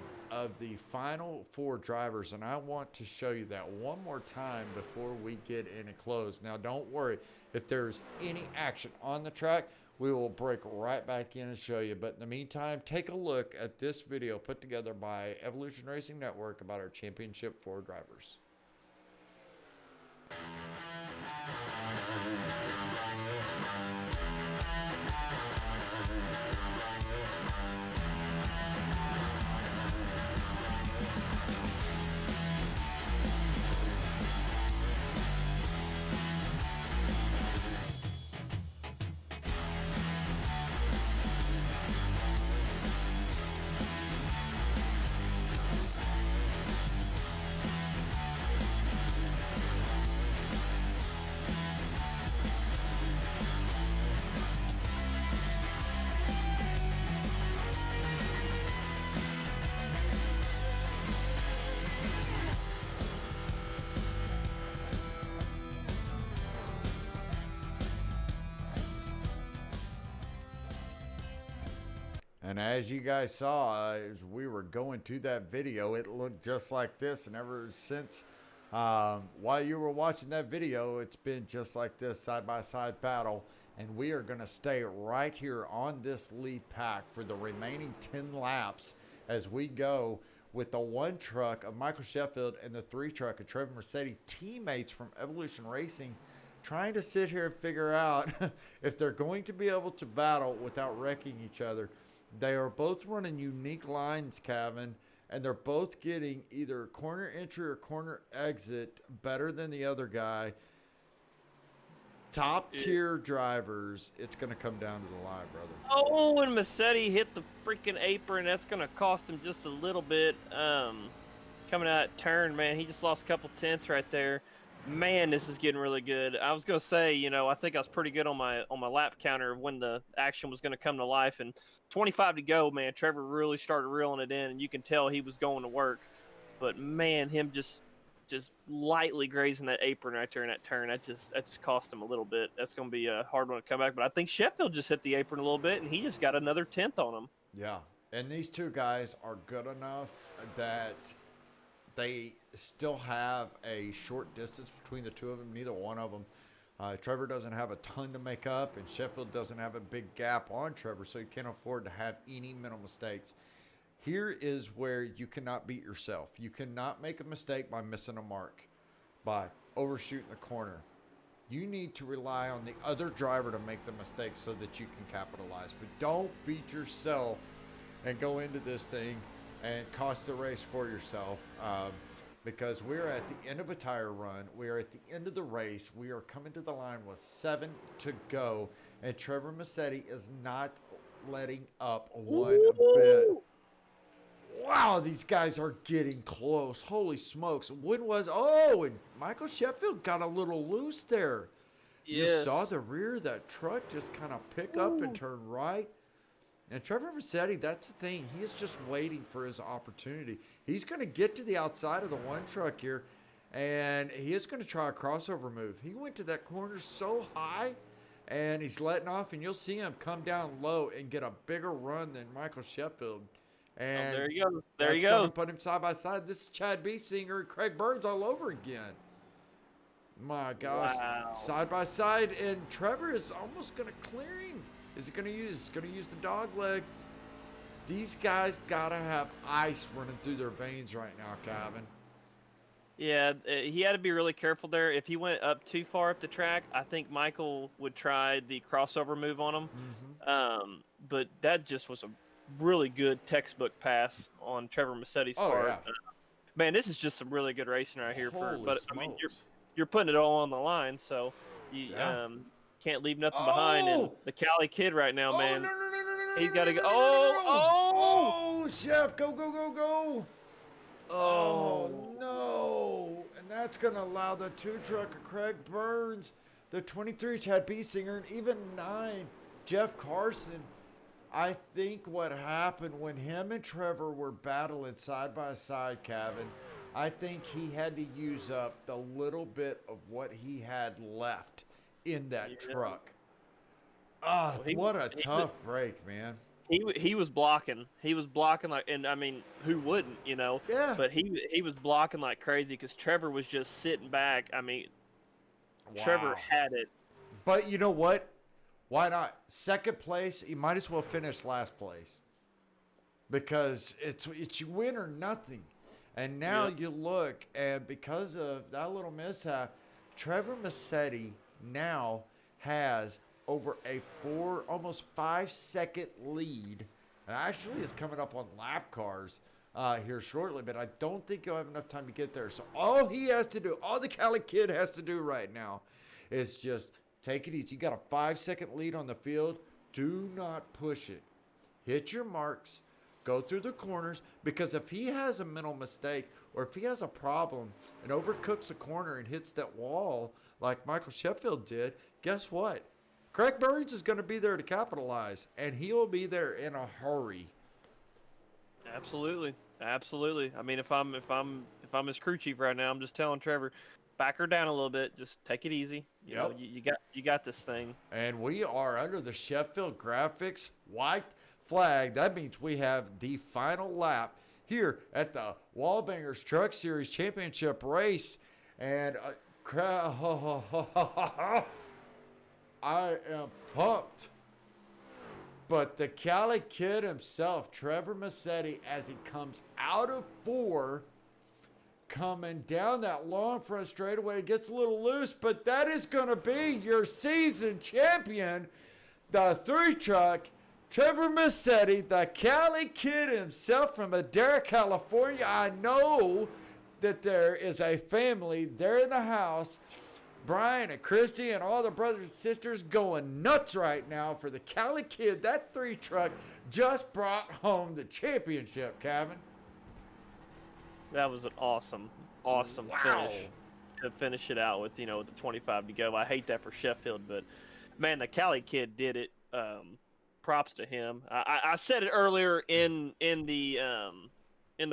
the final 4 drivers, and I want to show you that one more time before we get in and close. Now, don't worry, if there's any action on the track, we will break right back in and show you. But in the meantime, take a look at this video put together by Evolution Racing Network about our Championship 4 drivers. And as you guys saw, as we were going to that video, it looked just like this. And ever since while you were watching that video, it's been just like this side-by-side battle. And we are going to stay right here on this lead pack for the remaining 10 laps as we go with the 1 truck of Michael Sheffield and the 3 truck of Trevor Mercedes, teammates from Evolution Racing, trying to sit here and figure out if they're going to be able to battle without wrecking each other. They are both running unique lines, Kevin, and they're both getting either corner entry or corner exit better than the other guy. Top tier drivers, it's going to come down to the line, brother. Oh, and Massetti hit the freaking apron. That's going to cost him just a little bit. Coming out turn, man, he just lost a couple tenths right there. Man, this is getting really good. I was gonna say, I think I was pretty good on my lap counter of when the action was gonna come to life, and 25 to go, man. Trevor really started reeling it in, and you can tell he was going to work. But man, him just lightly grazing that apron right there in that turn, that just cost him a little bit. That's gonna be a hard one to come back. But I think Sheffield just hit the apron a little bit, and he just got another 10th on him. Yeah, and these two guys are good enough that they still have a short distance between the two of them. Neither one of them. Trevor doesn't have a ton to make up, and Sheffield doesn't have a big gap on Trevor, so he can't afford to have any mental mistakes. Here is where you cannot beat yourself. You cannot make a mistake by missing a mark, by overshooting the corner. You need to rely on the other driver to make the mistake so that you can capitalize. But don't beat yourself and go into this thing and cost the race for yourself, because we're at the end of a tire run. We are at the end of the race. We are coming to the line with 7 to go, and Trevor Massetti is not letting up one bit. Wow, these guys are getting close. Holy smokes. And Michael Sheffield got a little loose there. Yes. You saw the rear of that truck just kind of pick up and turn right. And Trevor Massetti, that's the thing. He is just waiting for his opportunity. He's going to get to the outside of the one truck here, and he is going to try a crossover move. He went to that corner so high, and he's letting off, and you'll see him come down low and get a bigger run than Michael Sheffield. And there you go. There that's you go. gonna put him side by side. This is Chad Beesinger and Craig Burns all over again. My gosh, Wow. side by side, and Trevor is almost gonna clear him. Is it gonna use? It's gonna use the dog leg. These guys gotta have ice running through their veins right now, Calvin. Yeah, he had to be really careful there. If he went up too far up the track, I think Michael would try the crossover move on him. But that just was a really good textbook pass on Trevor Massetti's part. Yeah. Man, this is just some really good racing right here. Holy I mean, smokes. you're putting it all on the line, so you can't leave nothing behind. And the Cali kid right now, man, he's got to go. Oh, Chef, go, go, go, go. Oh, no. And that's going to allow the 2 truck of Craig Burns, the 23 Chad Beesinger, and even 9 Jeff Carson. I think what happened when him and Trevor were battling side by side, Kevin, I think he had to use up the little bit of what he had left in that truck. What a tough break, man. He was blocking. He was blocking and I mean, who wouldn't, Yeah. But he was blocking like crazy because Trevor was just sitting back. I mean, Wow. Trevor had it. But you know what? Why not? Second place, you might as well finish last place. Because it's you win or nothing. And now you look, and because of that little mishap, Trevor Massetti now has over a almost 5-second lead. And actually is coming up on lap cars here shortly, but I don't think he'll have enough time to get there. So all he has to do, all the Cali kid has to do right now is just take it easy. You got a 5-second lead on the field. Do not push it. Hit your marks. Go through the corners, because if he has a mental mistake or if he has a problem and overcooks a corner and hits that wall like Michael Sheffield did, guess what? Craig Burns is going to be there to capitalize, and he'll be there in a hurry. Absolutely. I mean, if I'm his crew chief right now, I'm just telling Trevor, back her down a little bit. Just take it easy. You know, you got this thing. And we are under the Sheffield graphics white flag. That means we have the final lap here at the WallBangers Truck Series Championship Race. And I am pumped. But the Cali kid himself, Trevor Massetti, as he comes out of 4, coming down that long front straightaway, gets a little loose, but that is going to be your season champion, the 3 truck, Trevor Massetti, the Cali kid himself from Madera, California. I know that there is a family there in the house, Brian and Christy and all the brothers and sisters going nuts right now for the Cali kid. That 3 truck just brought home the championship, Kevin. That was an awesome Wow. finish. to finish it out with, with the 25 to go. I hate that for Sheffield, but man, the Cali kid did it. Props to him. I said it earlier in the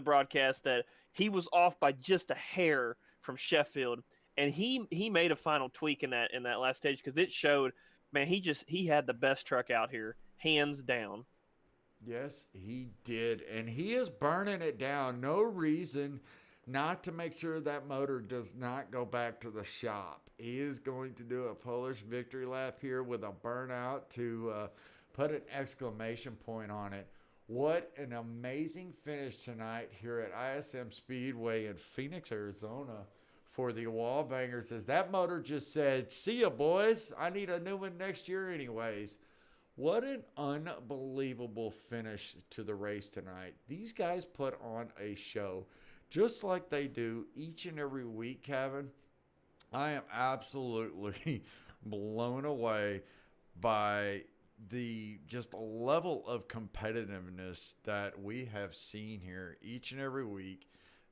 broadcast that he was off by just a hair from Sheffield, and he made a final tweak in that last stage because it showed, man, he had the best truck out here, hands down. Yes, he did, and he is burning it down. No reason not to make sure that motor does not go back to the shop. He is going to do a Polish victory lap here with a burnout to put an exclamation point on it. What an amazing finish tonight here at ISM Speedway in Phoenix, Arizona for the WallBangers, as that motor just said, see ya, boys. I need a new one next year anyways. What an unbelievable finish to the race tonight. These guys put on a show just like they do each and every week, Kevin. I am absolutely blown away by the just level of competitiveness that we have seen here each and every week.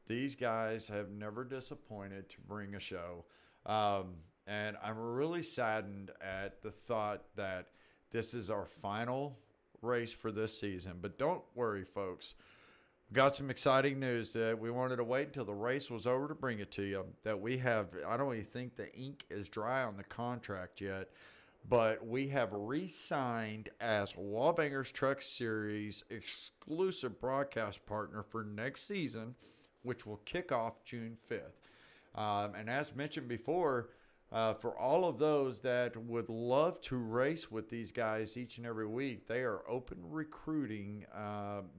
These guys have never disappointed to bring a show. And I'm really saddened at the thought that this is our final race for this season. But don't worry, folks. We got some exciting news that we wanted to wait until the race was over to bring it to you. That we have, I don't even think the ink is dry on the contract yet, but we have re-signed as WallBangers Truck Series exclusive broadcast partner for next season, which will kick off June 5th. And as mentioned before, for all of those that would love to race with these guys each and every week, they are open recruiting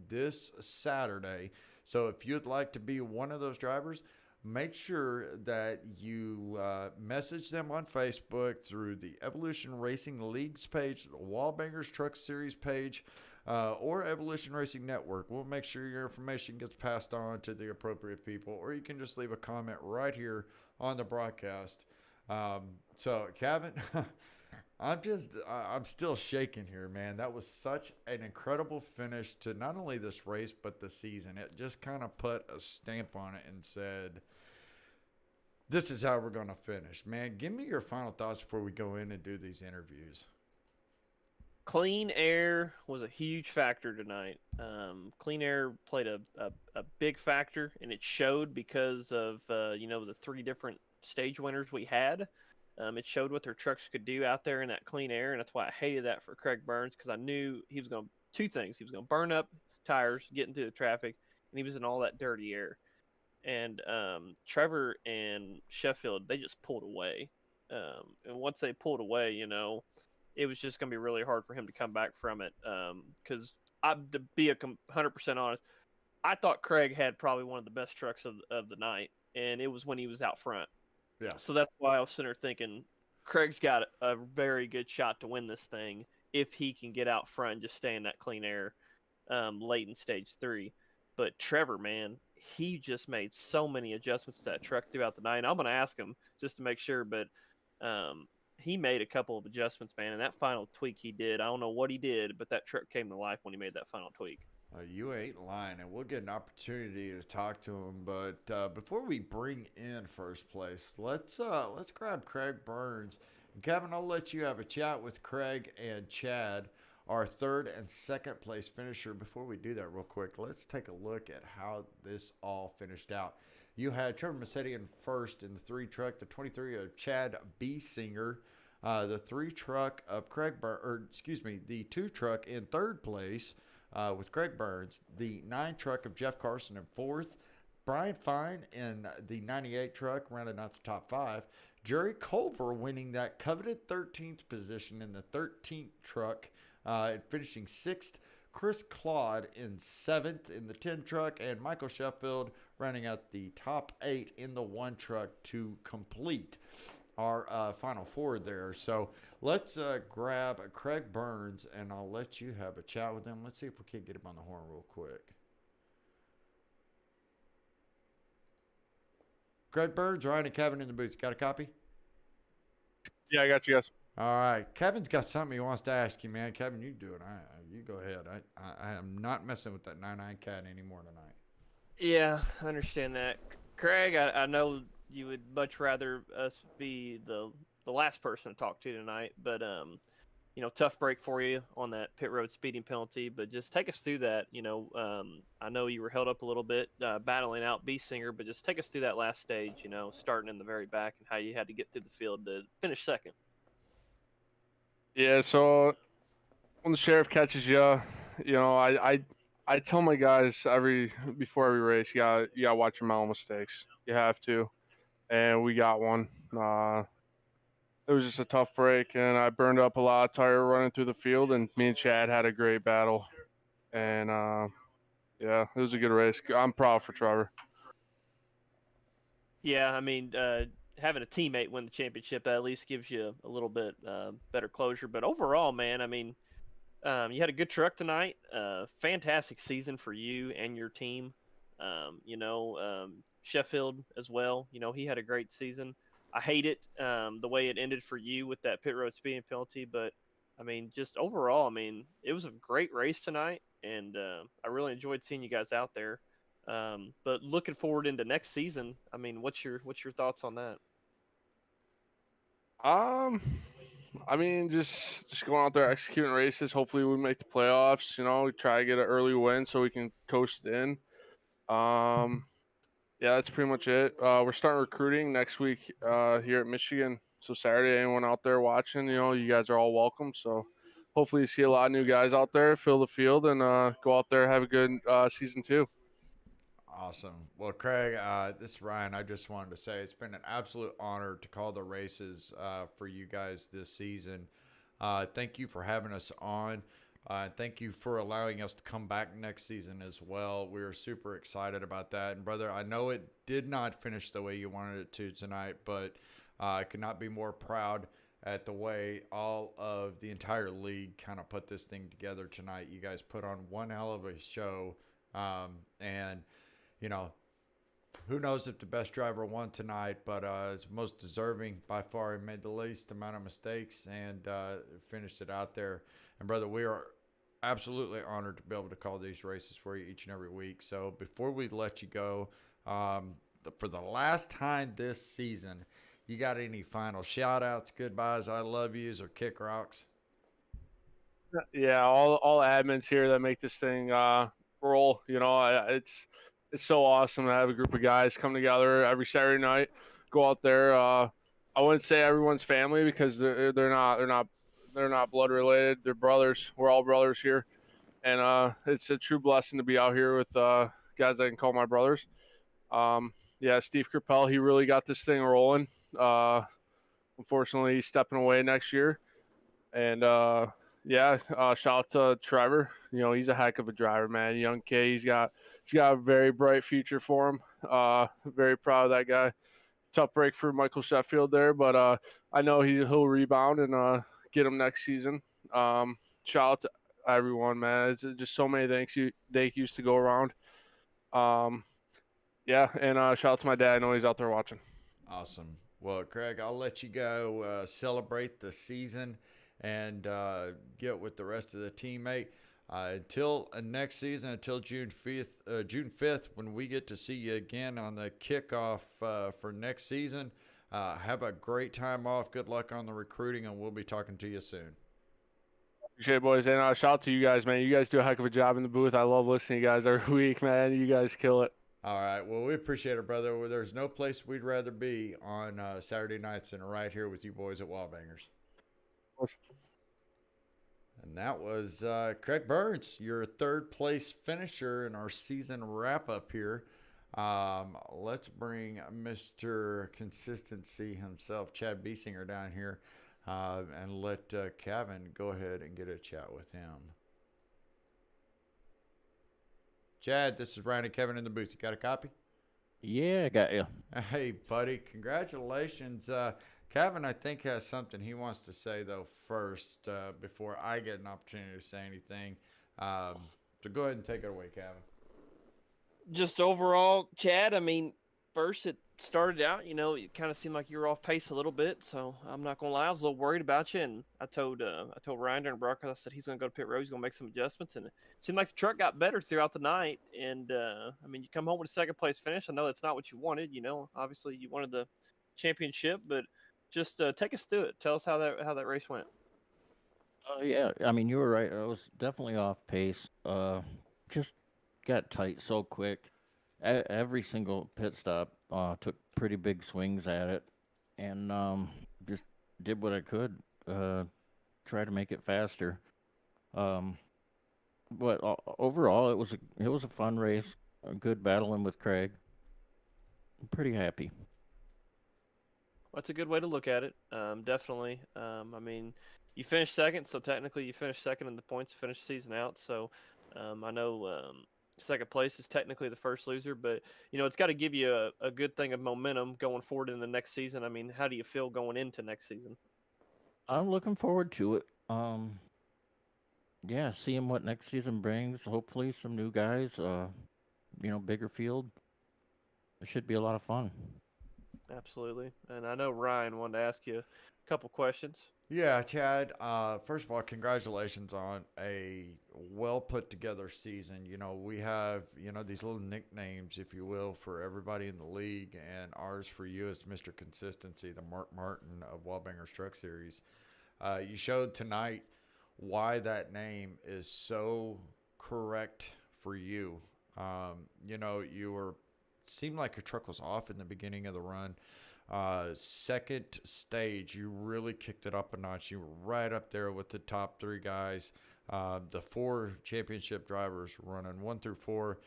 this Saturday. So if you'd like to be one of those drivers, make sure that you message them on Facebook through the Evolution Racing Leagues page, the WallBangers Truck Series page, or Evolution Racing Network. We'll make sure your information gets passed on to the appropriate people, or you can just leave a comment right here on the broadcast. So Kevin, I'm still shaking here, man. That was such an incredible finish to not only this race, but the season. It just kind of put a stamp on it and said, this is how we're going to finish. Man, give me your final thoughts before we go in and do these interviews. Clean air was a huge factor tonight. Clean air played a big factor, and it showed because of, the three different stage winners we had. It showed what their trucks could do out there in that clean air, and that's why I hated that for Craig Burns, because I knew he was going to two things. He was going to burn up tires, get into the traffic, and he was in all that dirty air. And Trevor and Sheffield, they just pulled away. And once they pulled away, it was just going to be really hard for him to come back from it. Because to be 100% honest, I thought Craig had probably one of the best trucks of the night, and it was when he was out front. Yeah. So that's why I was sitting there thinking Craig's got a very good shot to win this thing if he can get out front and just stay in that clean air late in stage 3. But Trevor, man, he just made so many adjustments to that truck throughout the night. And I'm going to ask him just to make sure, but he made a couple of adjustments, man. And that final tweak he did, I don't know what he did, but that truck came to life when he made that final tweak. You ain't lying, and we'll get an opportunity to talk to him. But before we bring in first place, let's grab Craig Burns. And Kevin, I'll let you have a chat with Craig and Chad, our third and second place finisher. Before we do that real quick, let's take a look at how this all finished out. You had Trevor Massetti in first in the 3 truck, the 23 of Chad B. Singer, the 3 truck of the 2 truck in third place with Craig Burns, the 9 truck of Jeff Carson in fourth, Brian Fine in the 98 truck, rounding out the top 5, Jerry Culver winning that coveted 13th position in the 13th truck, finishing 6th, Chris Claude in 7th in the 10 truck, and Michael Sheffield rounding out the top 8 in the 1 truck to complete our final 4 there. So let's grab Craig Burns, and I'll let you have a chat with him. Let's see if we can get him on the horn real quick. Craig Burns, Ryan and Kevin in the booth. Got a copy? Yeah, I got you guys. All right. Kevin's got something he wants to ask you, man. Kevin, you do it. You go ahead. I am not messing with that 99 cat anymore tonight. Yeah, I understand that. Craig, I know you would much rather us be the last person to talk to tonight, but tough break for you on that pit road speeding penalty. But just take us through that. I know you were held up a little bit battling out B Singer, but just take us through that last stage. Starting in the very back and how you had to get through the field to finish second. Yeah, so when the sheriff catches you, I tell my guys before every race, you gotta watch your mental mistakes. You have to, and we got one. It was just a tough break, and I burned up a lot of tire running through the field, and me and Chad had a great battle, and yeah, it was a good race. I'm proud for Trevor. Yeah, I mean, having a teammate win the championship at least gives you a little bit better closure. But overall, man, I mean, you had a good truck tonight. Fantastic season for you and your team. Sheffield as well. He had a great season. I hate it the way it ended for you with that pit road speeding penalty, but I mean, just overall, I mean, it was a great race tonight, and I really enjoyed seeing you guys out there. But looking forward into next season, I mean, what's your thoughts on that? I mean, just going out there executing races. Hopefully, we make the playoffs. We try to get an early win so we can coast in. Yeah, that's pretty much it. We're starting recruiting next week here at Michigan. So Saturday, anyone out there watching, you guys are all welcome. So hopefully you see a lot of new guys out there, fill the field, and go out there, have a good season 2. Awesome. Well, Craig, this is Ryan. I just wanted to say it's been an absolute honor to call the races for you guys this season. Thank you for having us on. Thank you for allowing us to come back next season as well. We are super excited about that. And, brother, I know it did not finish the way you wanted it to tonight, but I could not be more proud at the way all of the entire league kind of put this thing together tonight. You guys put on one hell of a show. And who knows if the best driver won tonight, but it's most deserving by far. He made the least amount of mistakes and finished it out there. And, brother, we are absolutely honored to be able to call these races for you each and every week. So before we let you go, for the last time this season, you got any final shout-outs, goodbyes, I love yous, or kick rocks? Yeah, all admins here that make this thing roll. It's so awesome to have a group of guys come together every Saturday night, go out there. I wouldn't say everyone's family because they're not blood related. They're brothers. We're all brothers here, and it's a true blessing to be out here with guys I can call my brothers. Yeah, Steve Kerpel, he really got this thing rolling. Unfortunately, he's stepping away next year, and shout out to Trevor. He's a heck of a driver, man. Young kid. He's got a very bright future for him. Very proud of that guy. Tough break for Michael Sheffield there, but I know he'll rebound and get him next season. Shout out to everyone, man. It's just so many thank yous to go around. Yeah, and shout out to my dad. I know he's out there watching. Awesome. Well, Craig, I'll let you go celebrate the season and get with the rest of the teammate. Until next season, until June 5th, when we get to see you again on the kickoff for next season, have a great time off. Good luck on the recruiting, and we'll be talking to you soon. Appreciate it, boys. And shout out to you guys, man. You guys do a heck of a job in the booth. I love listening to you guys every week, man. You guys kill it. All right. Well, we appreciate it, brother. Well, there's no place we'd rather be on Saturday nights than right here with you boys at WallBangers. And that was Craig Burns, your third place finisher in our season wrap up here. Let's bring Mr. Consistency himself, Chad Biesinger, down here and let Kevin go ahead and get a chat with him. Chad, this is Ryan and Kevin in the booth. You got a copy? Yeah, I got you. Hey, buddy. Congratulations. Kevin, I think, has something he wants to say, though, first, before I get an opportunity to say anything. So go ahead and take it away, Kevin. Just overall, Chad, I mean, first it started out, it kind of seemed like you were off pace a little bit. So I'm not gonna lie, I was a little worried about you, and I told Ryan during broadcast, I said he's gonna go to pit road, he's gonna make some adjustments, and it seemed like the truck got better throughout the night. And I mean, you come home with a second place finish. I know that's not what you wanted. Obviously you wanted the championship, but just take us through it. Tell us how that race went. Yeah, I mean, you were right. I was definitely off pace. Just got tight so quick. Every single pit stop took pretty big swings at it, and just did what I could. Try to make it faster. Um, but overall, it was a fun race. A good battling with Craig. I'm pretty happy. That's a good way to look at it. Definitely. I mean, you finished second, so technically you finished second in the points to finish the season out. So I know second place is technically the first loser, but it's got to give you a good thing of momentum going forward in the next season. I mean, how do you feel going into next season? I'm looking forward to it. Yeah, seeing what next season brings. Hopefully, some new guys. Bigger field. It should be a lot of fun. Absolutely. And I know Ryan wanted to ask you a couple questions. Yeah, Chad. First of all, congratulations on a well put together season. We have these little nicknames, if you will, for everybody in the league, and ours for you is Mr. Consistency, the Mark Martin of WallBangers Truck Series. You showed tonight why that name is so correct for you. You were seemed like your truck was off in the beginning of the run. Second stage, you really kicked it up a notch. You were right up there with the top three guys. The 4 championship drivers running 1 through 4,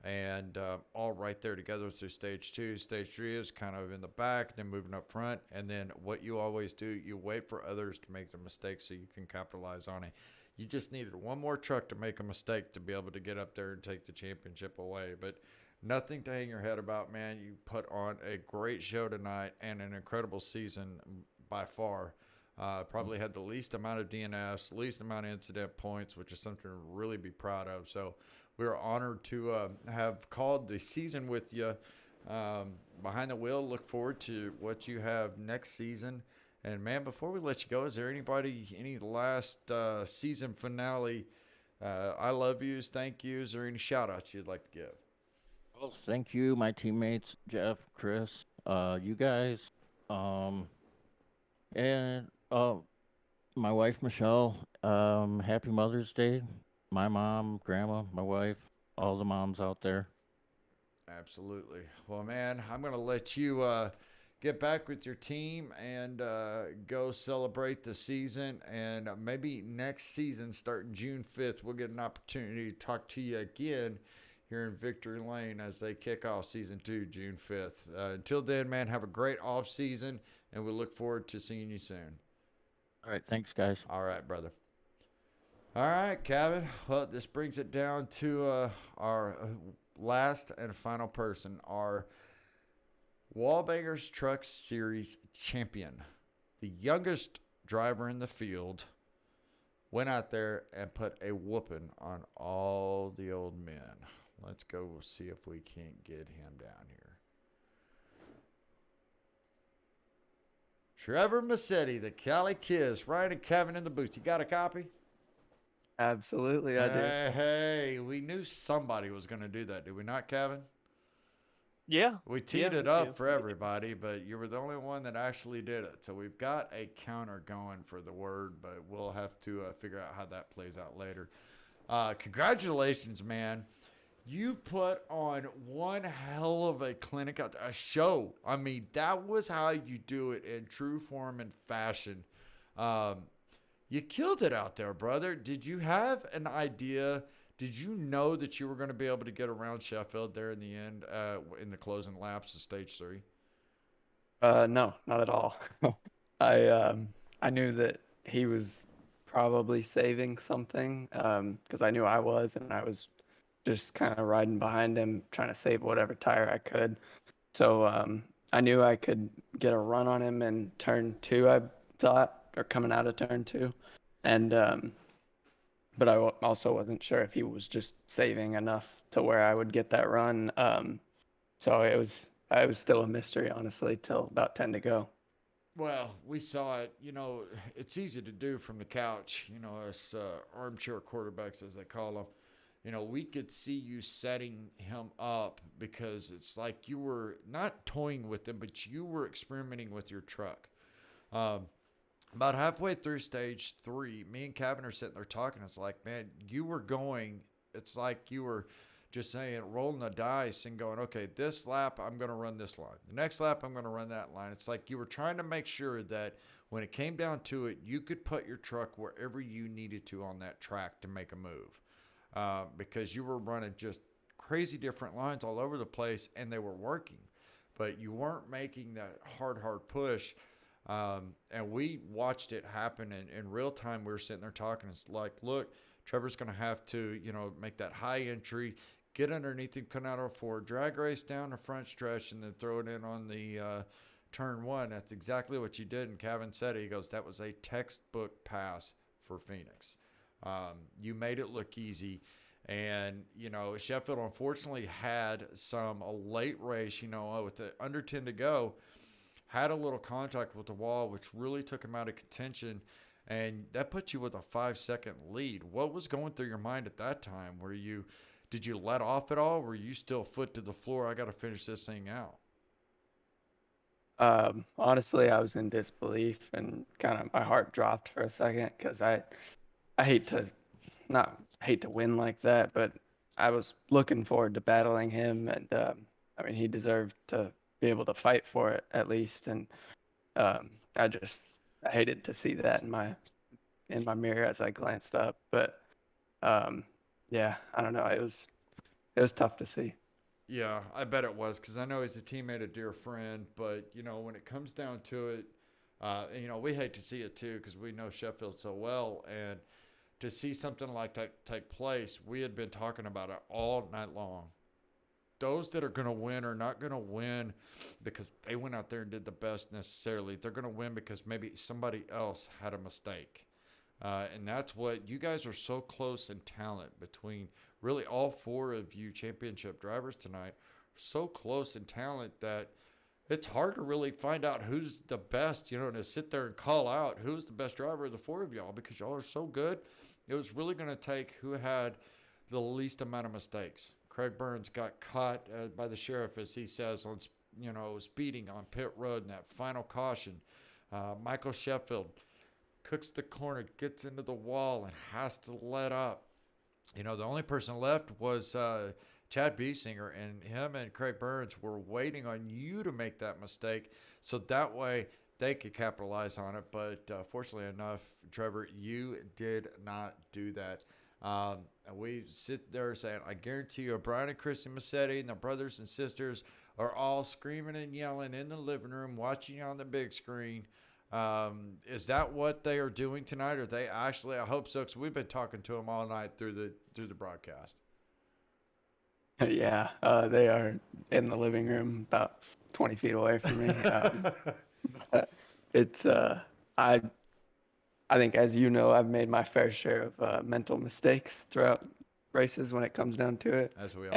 and all right there together through stage 2. Stage 3 is kind of in the back, then moving up front. And then what you always do, you wait for others to make the mistake so you can capitalize on it. You just needed one more truck to make a mistake to be able to get up there and take the championship away. But nothing to hang your head about, man. You put on a great show tonight and an incredible season by far. Probably had the least amount of DNFs, least amount of incident points, which is something to really be proud of. So we're honored to have called the season with you behind the wheel. Look forward to what you have next season. And, man, before we let you go, is there any last season finale I love yous, thank yous, or any shout-outs you'd like to give? Well, thank you, my teammates, Jeff, Chris, you guys, and my wife, Michelle. Happy Mother's Day. My mom, grandma, my wife, all the moms out there. Absolutely. Well, man, I'm going to let you get back with your team and go celebrate the season. And maybe next season, starting June 5th, we'll get an opportunity to talk to you again here in Victory Lane as they kick off season 2, June 5th. Until then, man, have a great off season, and we look forward to seeing you soon. All right, thanks, guys. All right, brother. All right, Kevin. Well, this brings it down to our last and final person, our WallBangers Truck Series champion, the youngest driver in the field, went out there and put a whooping on all the old men. Let's go see if we can't get him down here. Trevor Massetti, the Cali Kiss, Ryan and Kevin in the booth. You got a copy? Absolutely, I do. Hey, we knew somebody was going to do that, did we not, Kevin? Yeah. We teed it up for everybody, but you were the only one that actually did it. So we've got a counter going for the word, but we'll have to figure out how that plays out later. Congratulations, man. You put on one hell of a clinic out there, a show. I mean, that was how you do it in true form and fashion. You killed it out there, brother. Did you have an idea? Did you know that you were going to be able to get around Sheffield there in the end, in the closing laps of stage 3? No, not at all. I knew that he was probably saving something because I knew I was, and I was just kind of riding behind him, trying to save whatever tire I could. So I knew I could get a run on him in turn 2, I thought, or coming out of turn 2. And but I also wasn't sure if he was just saving enough to where I would get that run. So it was it was still a mystery, honestly, till about 10 to go. Well, we saw it. It's easy to do from the couch. Us armchair quarterbacks, as they call them. We could see you setting him up because it's like you were not toying with him, but you were experimenting with your truck. About halfway through stage 3, me and Kevin are sitting there talking. It's like, man, you were going. It's like you were just saying, rolling the dice and going, okay, this lap, I'm going to run this line. The next lap, I'm going to run that line. It's like you were trying to make sure that when it came down to it, you could put your truck wherever you needed to on that track to make a move. Because you were running just crazy different lines all over the place, and they were working. But you weren't making that hard push. And we watched it happen in real time. We were sitting there talking. It's like, look, Trevor's going to have to, make that high entry, get underneath him, come out of forward, drag race down the front stretch, and then throw it in on the turn 1. That's exactly what you did. And Kevin said it. He goes, that was a textbook pass for Phoenix. You made it look easy. And, Sheffield unfortunately had a late race, with the under 10 to go, had a little contact with the wall, which really took him out of contention. And that put you with a 5-second lead. What was going through your mind at that time? Did you let off at all? Were you still foot to the floor? I got to finish this thing out. Honestly, I was in disbelief, and kind of my heart dropped for a second because I hate to win like that, but I was looking forward to battling him, and he deserved to be able to fight for it at least. And I hated to see that in my mirror as I glanced up. But yeah, I don't know. It was tough to see. Yeah, I bet it was, because I know he's a teammate, a dear friend. But when it comes down to it, we hate to see it too, because we know Sheffield so well, and to see something like that take place, we had been talking about it all night long. Those that are going to win are not going to win because they went out there and did the best necessarily. They're going to win because maybe somebody else had a mistake. And that's what you guys are so close in talent between really all 4 of you championship drivers tonight. So close in talent that it's hard to really find out who's the best, to sit there and call out who's the best driver of the 4 of y'all, because y'all are so good. It was really going to take who had the least amount of mistakes. Craig Burns got caught by the sheriff, as he says, on speeding on pit road in that final caution. Michael Sheffield cooks the corner, gets into the wall, and has to let up. The only person left was Chad Biesinger, and him and Craig Burns were waiting on you to make that mistake, so that way they could capitalize on it. But fortunately enough, Trevor, you did not do that. And we sit there saying, I guarantee you, Brian and Christy Massetti and the brothers and sisters are all screaming and yelling in the living room, watching you on the big screen. Is that what they are doing tonight? Or they actually? I hope so, because we've been talking to them all night through the broadcast. Yeah, they are in the living room about 20 feet away from me. It's I think, as you know, I've made my fair share of mental mistakes throughout races when it comes down to it. As we all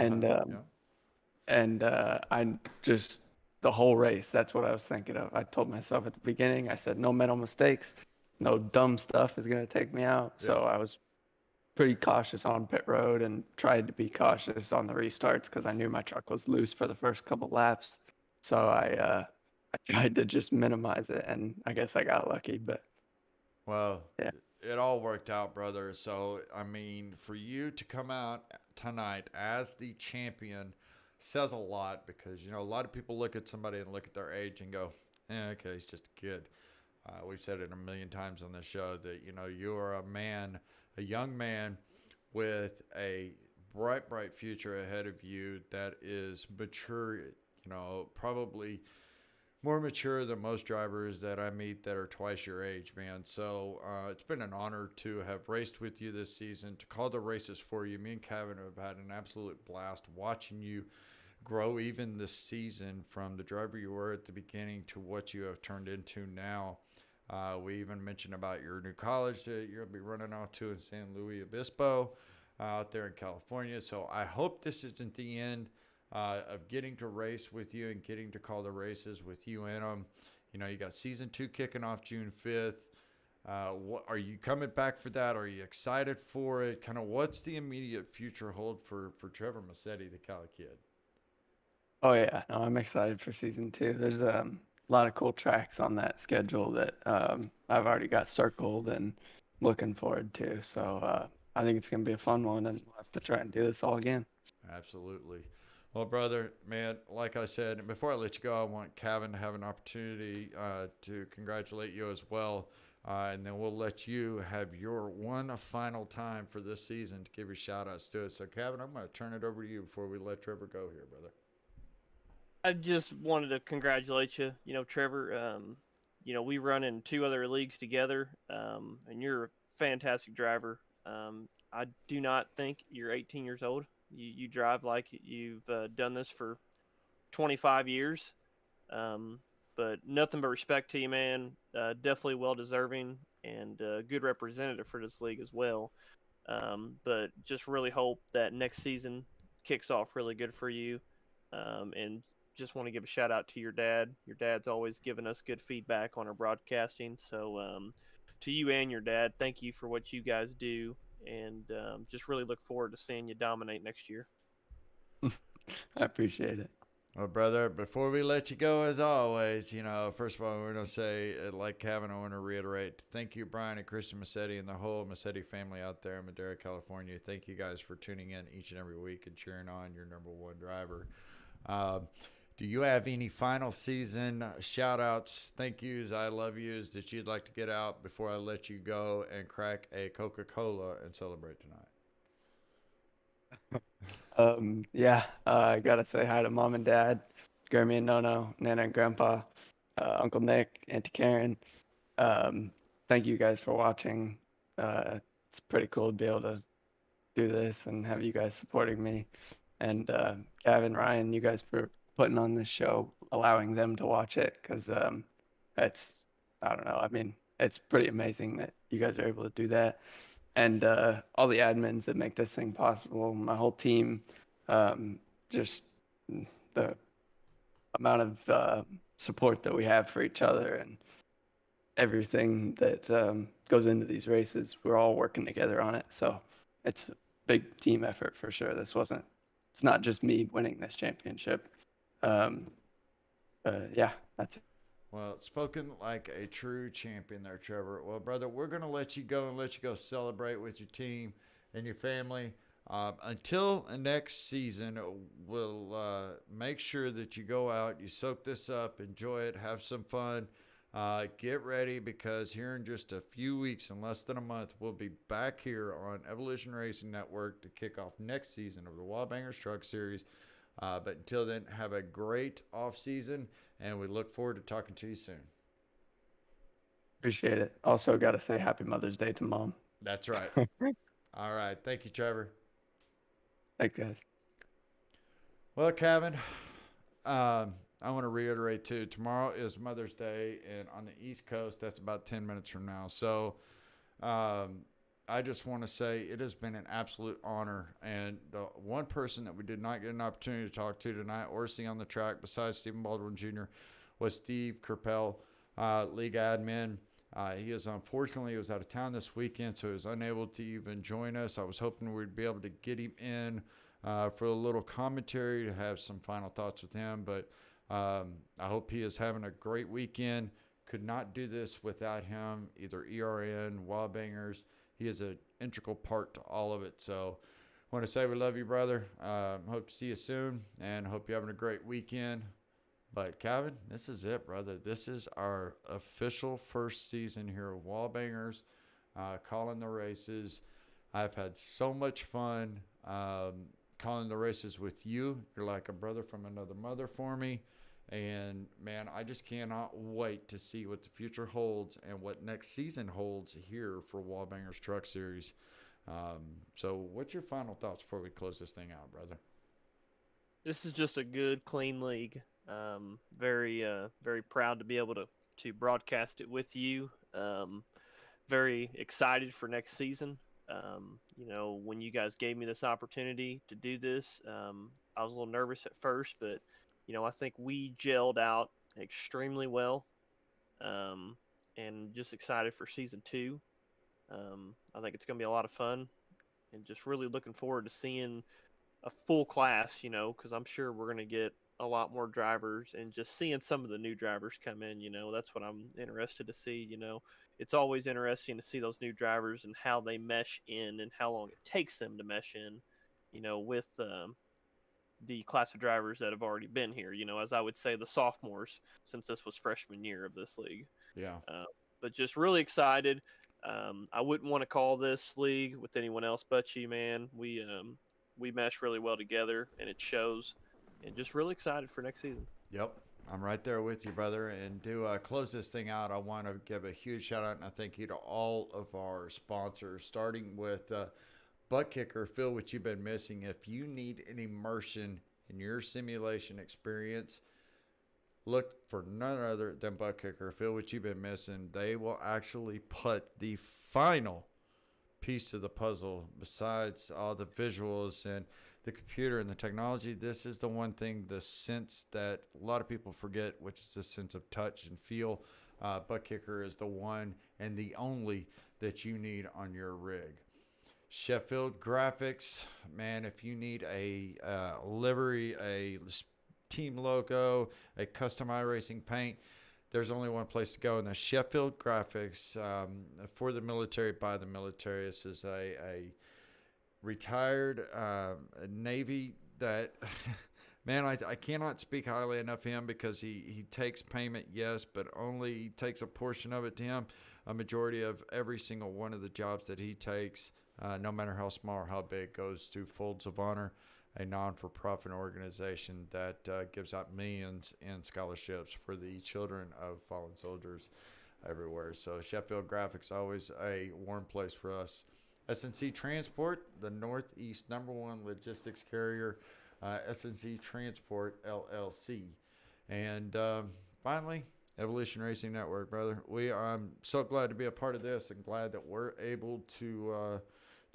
have. I just, the whole race, that's what I was thinking of. I told myself at the beginning, I said, no mental mistakes, no dumb stuff is going to take me out. Yeah. So I was pretty cautious on pit road and tried to be cautious on the restarts because I knew my truck was loose for the first couple laps. So I tried to just minimize it, and I guess I got lucky. But well, yeah, it all worked out, brother. So, I mean, for you to come out tonight as the champion says a lot, because, a lot of people look at somebody and look at their age and go, okay, he's just a kid. We've said it a million times on this show that, you are a young man with a bright future ahead of you that is mature, probably more mature than most drivers that I meet that are twice your age, man. So it's been an honor to have raced with you this season, to call the races for you. Me and Kevin have had an absolute blast watching you grow even this season, from the driver you were at the beginning to what you have turned into now. We even mentioned about your new college that you'll be running off to in San Luis Obispo out there in California. So I hope this isn't the end of getting to race with you and getting to call the races with you in them. You know, you got season 2 kicking off June 5th. What are you coming back for that? Are you excited for it? Kind of what's the immediate future hold for Trevor Massetti, the Cali kid? Oh yeah, no, I'm excited for season 2. There's a lot of cool tracks on that schedule that I've already got circled and looking forward to. So I think it's gonna be a fun one, and we'll have to try and do this all again. Absolutely. Well, brother, man, like I said, before I let you go, I want Kevin to have an opportunity to congratulate you as well. And then we'll let you have your one final time for this season to give your shout outs to it. So, Kevin, I'm going to turn it over to you before we let Trevor go here, brother. I just wanted to congratulate you. You know, Trevor, we run in 2 other leagues together, and you're a fantastic driver. I do not think you're 18 years old. You drive like you've done this for 25 years. But nothing but respect to you, man. Definitely well deserving and good representative for this league as well. But just really hope that next season kicks off really good for you. And just want to give a shout out to your dad. Your dad's always given us good feedback on our broadcasting. So to you and your dad, thank you for what you guys do. And just really look forward to seeing you dominate next year. I appreciate it. Well, brother, before we let you go, as always, first of all, we're going to say, like Kevin, I want to reiterate, thank you, Brian and Christian Massetti and the whole Massetti family out there in Madera, California. Thank you guys for tuning in each and every week and cheering on your number one driver. Do you have any final season shout outs, thank yous, I love yous that you'd like to get out before I let you go and crack a Coca-Cola and celebrate tonight? I gotta say hi to Mom and Dad, Grammy and Nono, Nana and Grandpa, Uncle Nick, Auntie Karen. Thank you guys for watching. It's pretty cool to be able to do this and have you guys supporting me. And Gavin, Ryan, you guys for putting on this show, allowing them to watch it, because it's, I don't know, I mean, it's pretty amazing that you guys are able to do that. And all the admins that make this thing possible, my whole team, just the amount of support that we have for each other and everything that goes into these races, we're all working together on it. So it's a big team effort for sure. It's not just me winning this championship. Yeah, that's it. Well, spoken like a true champion there, Trevor. Well, brother, we're going to let you go and let you go celebrate with your team and your family. Until next season, we'll make sure that you go out, you soak this up, enjoy it, have some fun. Get ready, because here in just a few weeks, in less than a month, we'll be back here on Evolution Racing Network to kick off next season of the WallBangers Truck Series. But until then, have a great off season, and we look forward to talking to you soon. Appreciate it. Also, got to say Happy Mother's Day to Mom. That's right. All right. Thank you, Trevor. Thanks, guys. Well, Kevin, I want to reiterate, too, tomorrow is Mother's Day, and on the East Coast, that's about 10 minutes from now. So I just want to say it has been an absolute honor. And the one person that we did not get an opportunity to talk to tonight or see on the track besides Stephen Baldwin Jr. was Steve Kerpel, league admin. He was out of town this weekend, so he was unable to even join us. I was hoping we'd be able to get him in for a little commentary to have some final thoughts with him. But I hope he is having a great weekend. Could not do this without him, either ERN, WallBangers. He is an integral part to all of it. So I want to say we love you, brother. Hope to see you soon, and hope you're having a great weekend. But, Calvin, this is it, brother. This is our official first season here of WallBangers, calling the races. I've had so much fun calling the races with you. You're like a brother from another mother for me. And, man, I just cannot wait to see what the future holds and what next season holds here for WallBangers Truck Series. So what's your final thoughts before we close this thing out, brother? This is just a good, clean league. Very proud to be able to broadcast it with you. Very excited for next season. When you guys gave me this opportunity to do this, I was a little nervous at first, but I think we gelled out extremely well, and just excited for season 2. I think it's going to be a lot of fun, and just really looking forward to seeing a full class, because I'm sure we're going to get a lot more drivers, and just seeing some of the new drivers come in, that's what I'm interested to see. It's always interesting to see those new drivers and how they mesh in and how long it takes them to mesh in, with the class of drivers that have already been here, as I would say, the sophomores, since this was freshman year of this league. Yeah. But just really excited. I wouldn't want to call this league with anyone else but you, man. We mesh really well together, and it shows. And just really excited for next season. Yep. I'm right there with you, brother. And to close this thing out, I want to give a huge shout out and a thank you to all of our sponsors, starting with Butt Kicker. Phil, what you've been missing. If you need an immersion in your simulation experience, look for none other than Butt Kicker. Phil, what you've been missing. They will actually put the final piece of the puzzle besides all the visuals and the computer and the technology. This is the one thing, the sense that a lot of people forget, which is the sense of touch and feel. Butt Kicker is the one and the only that you need on your rig. Sheffield Graphics, man, if you need a livery, a team logo, a custom iRacing paint, there's only one place to go, and that's Sheffield Graphics, for the military, by the military. This is a retired Navy that, man, I cannot speak highly enough of him, because he takes payment, yes, but only takes a portion of it to him. A majority of every single one of the jobs that he takes, no matter how small or how big, goes to Folds of Honor, a non-for-profit organization that gives out millions in scholarships for the children of fallen soldiers everywhere. So Sheffield Graphics, always a warm place for us. SNC Transport, the Northeast #1 logistics carrier, SNC Transport LLC. And finally, Evolution Racing Network, brother. I'm so glad to be a part of this, and glad that we're able to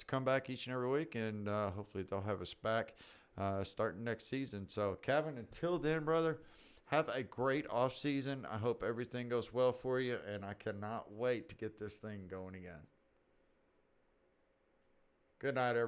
come back each and every week, and hopefully they'll have us back starting next season. So, Kevin, until then, brother, have a great off season. I hope everything goes well for you, and I cannot wait to get this thing going again. Good night, everyone.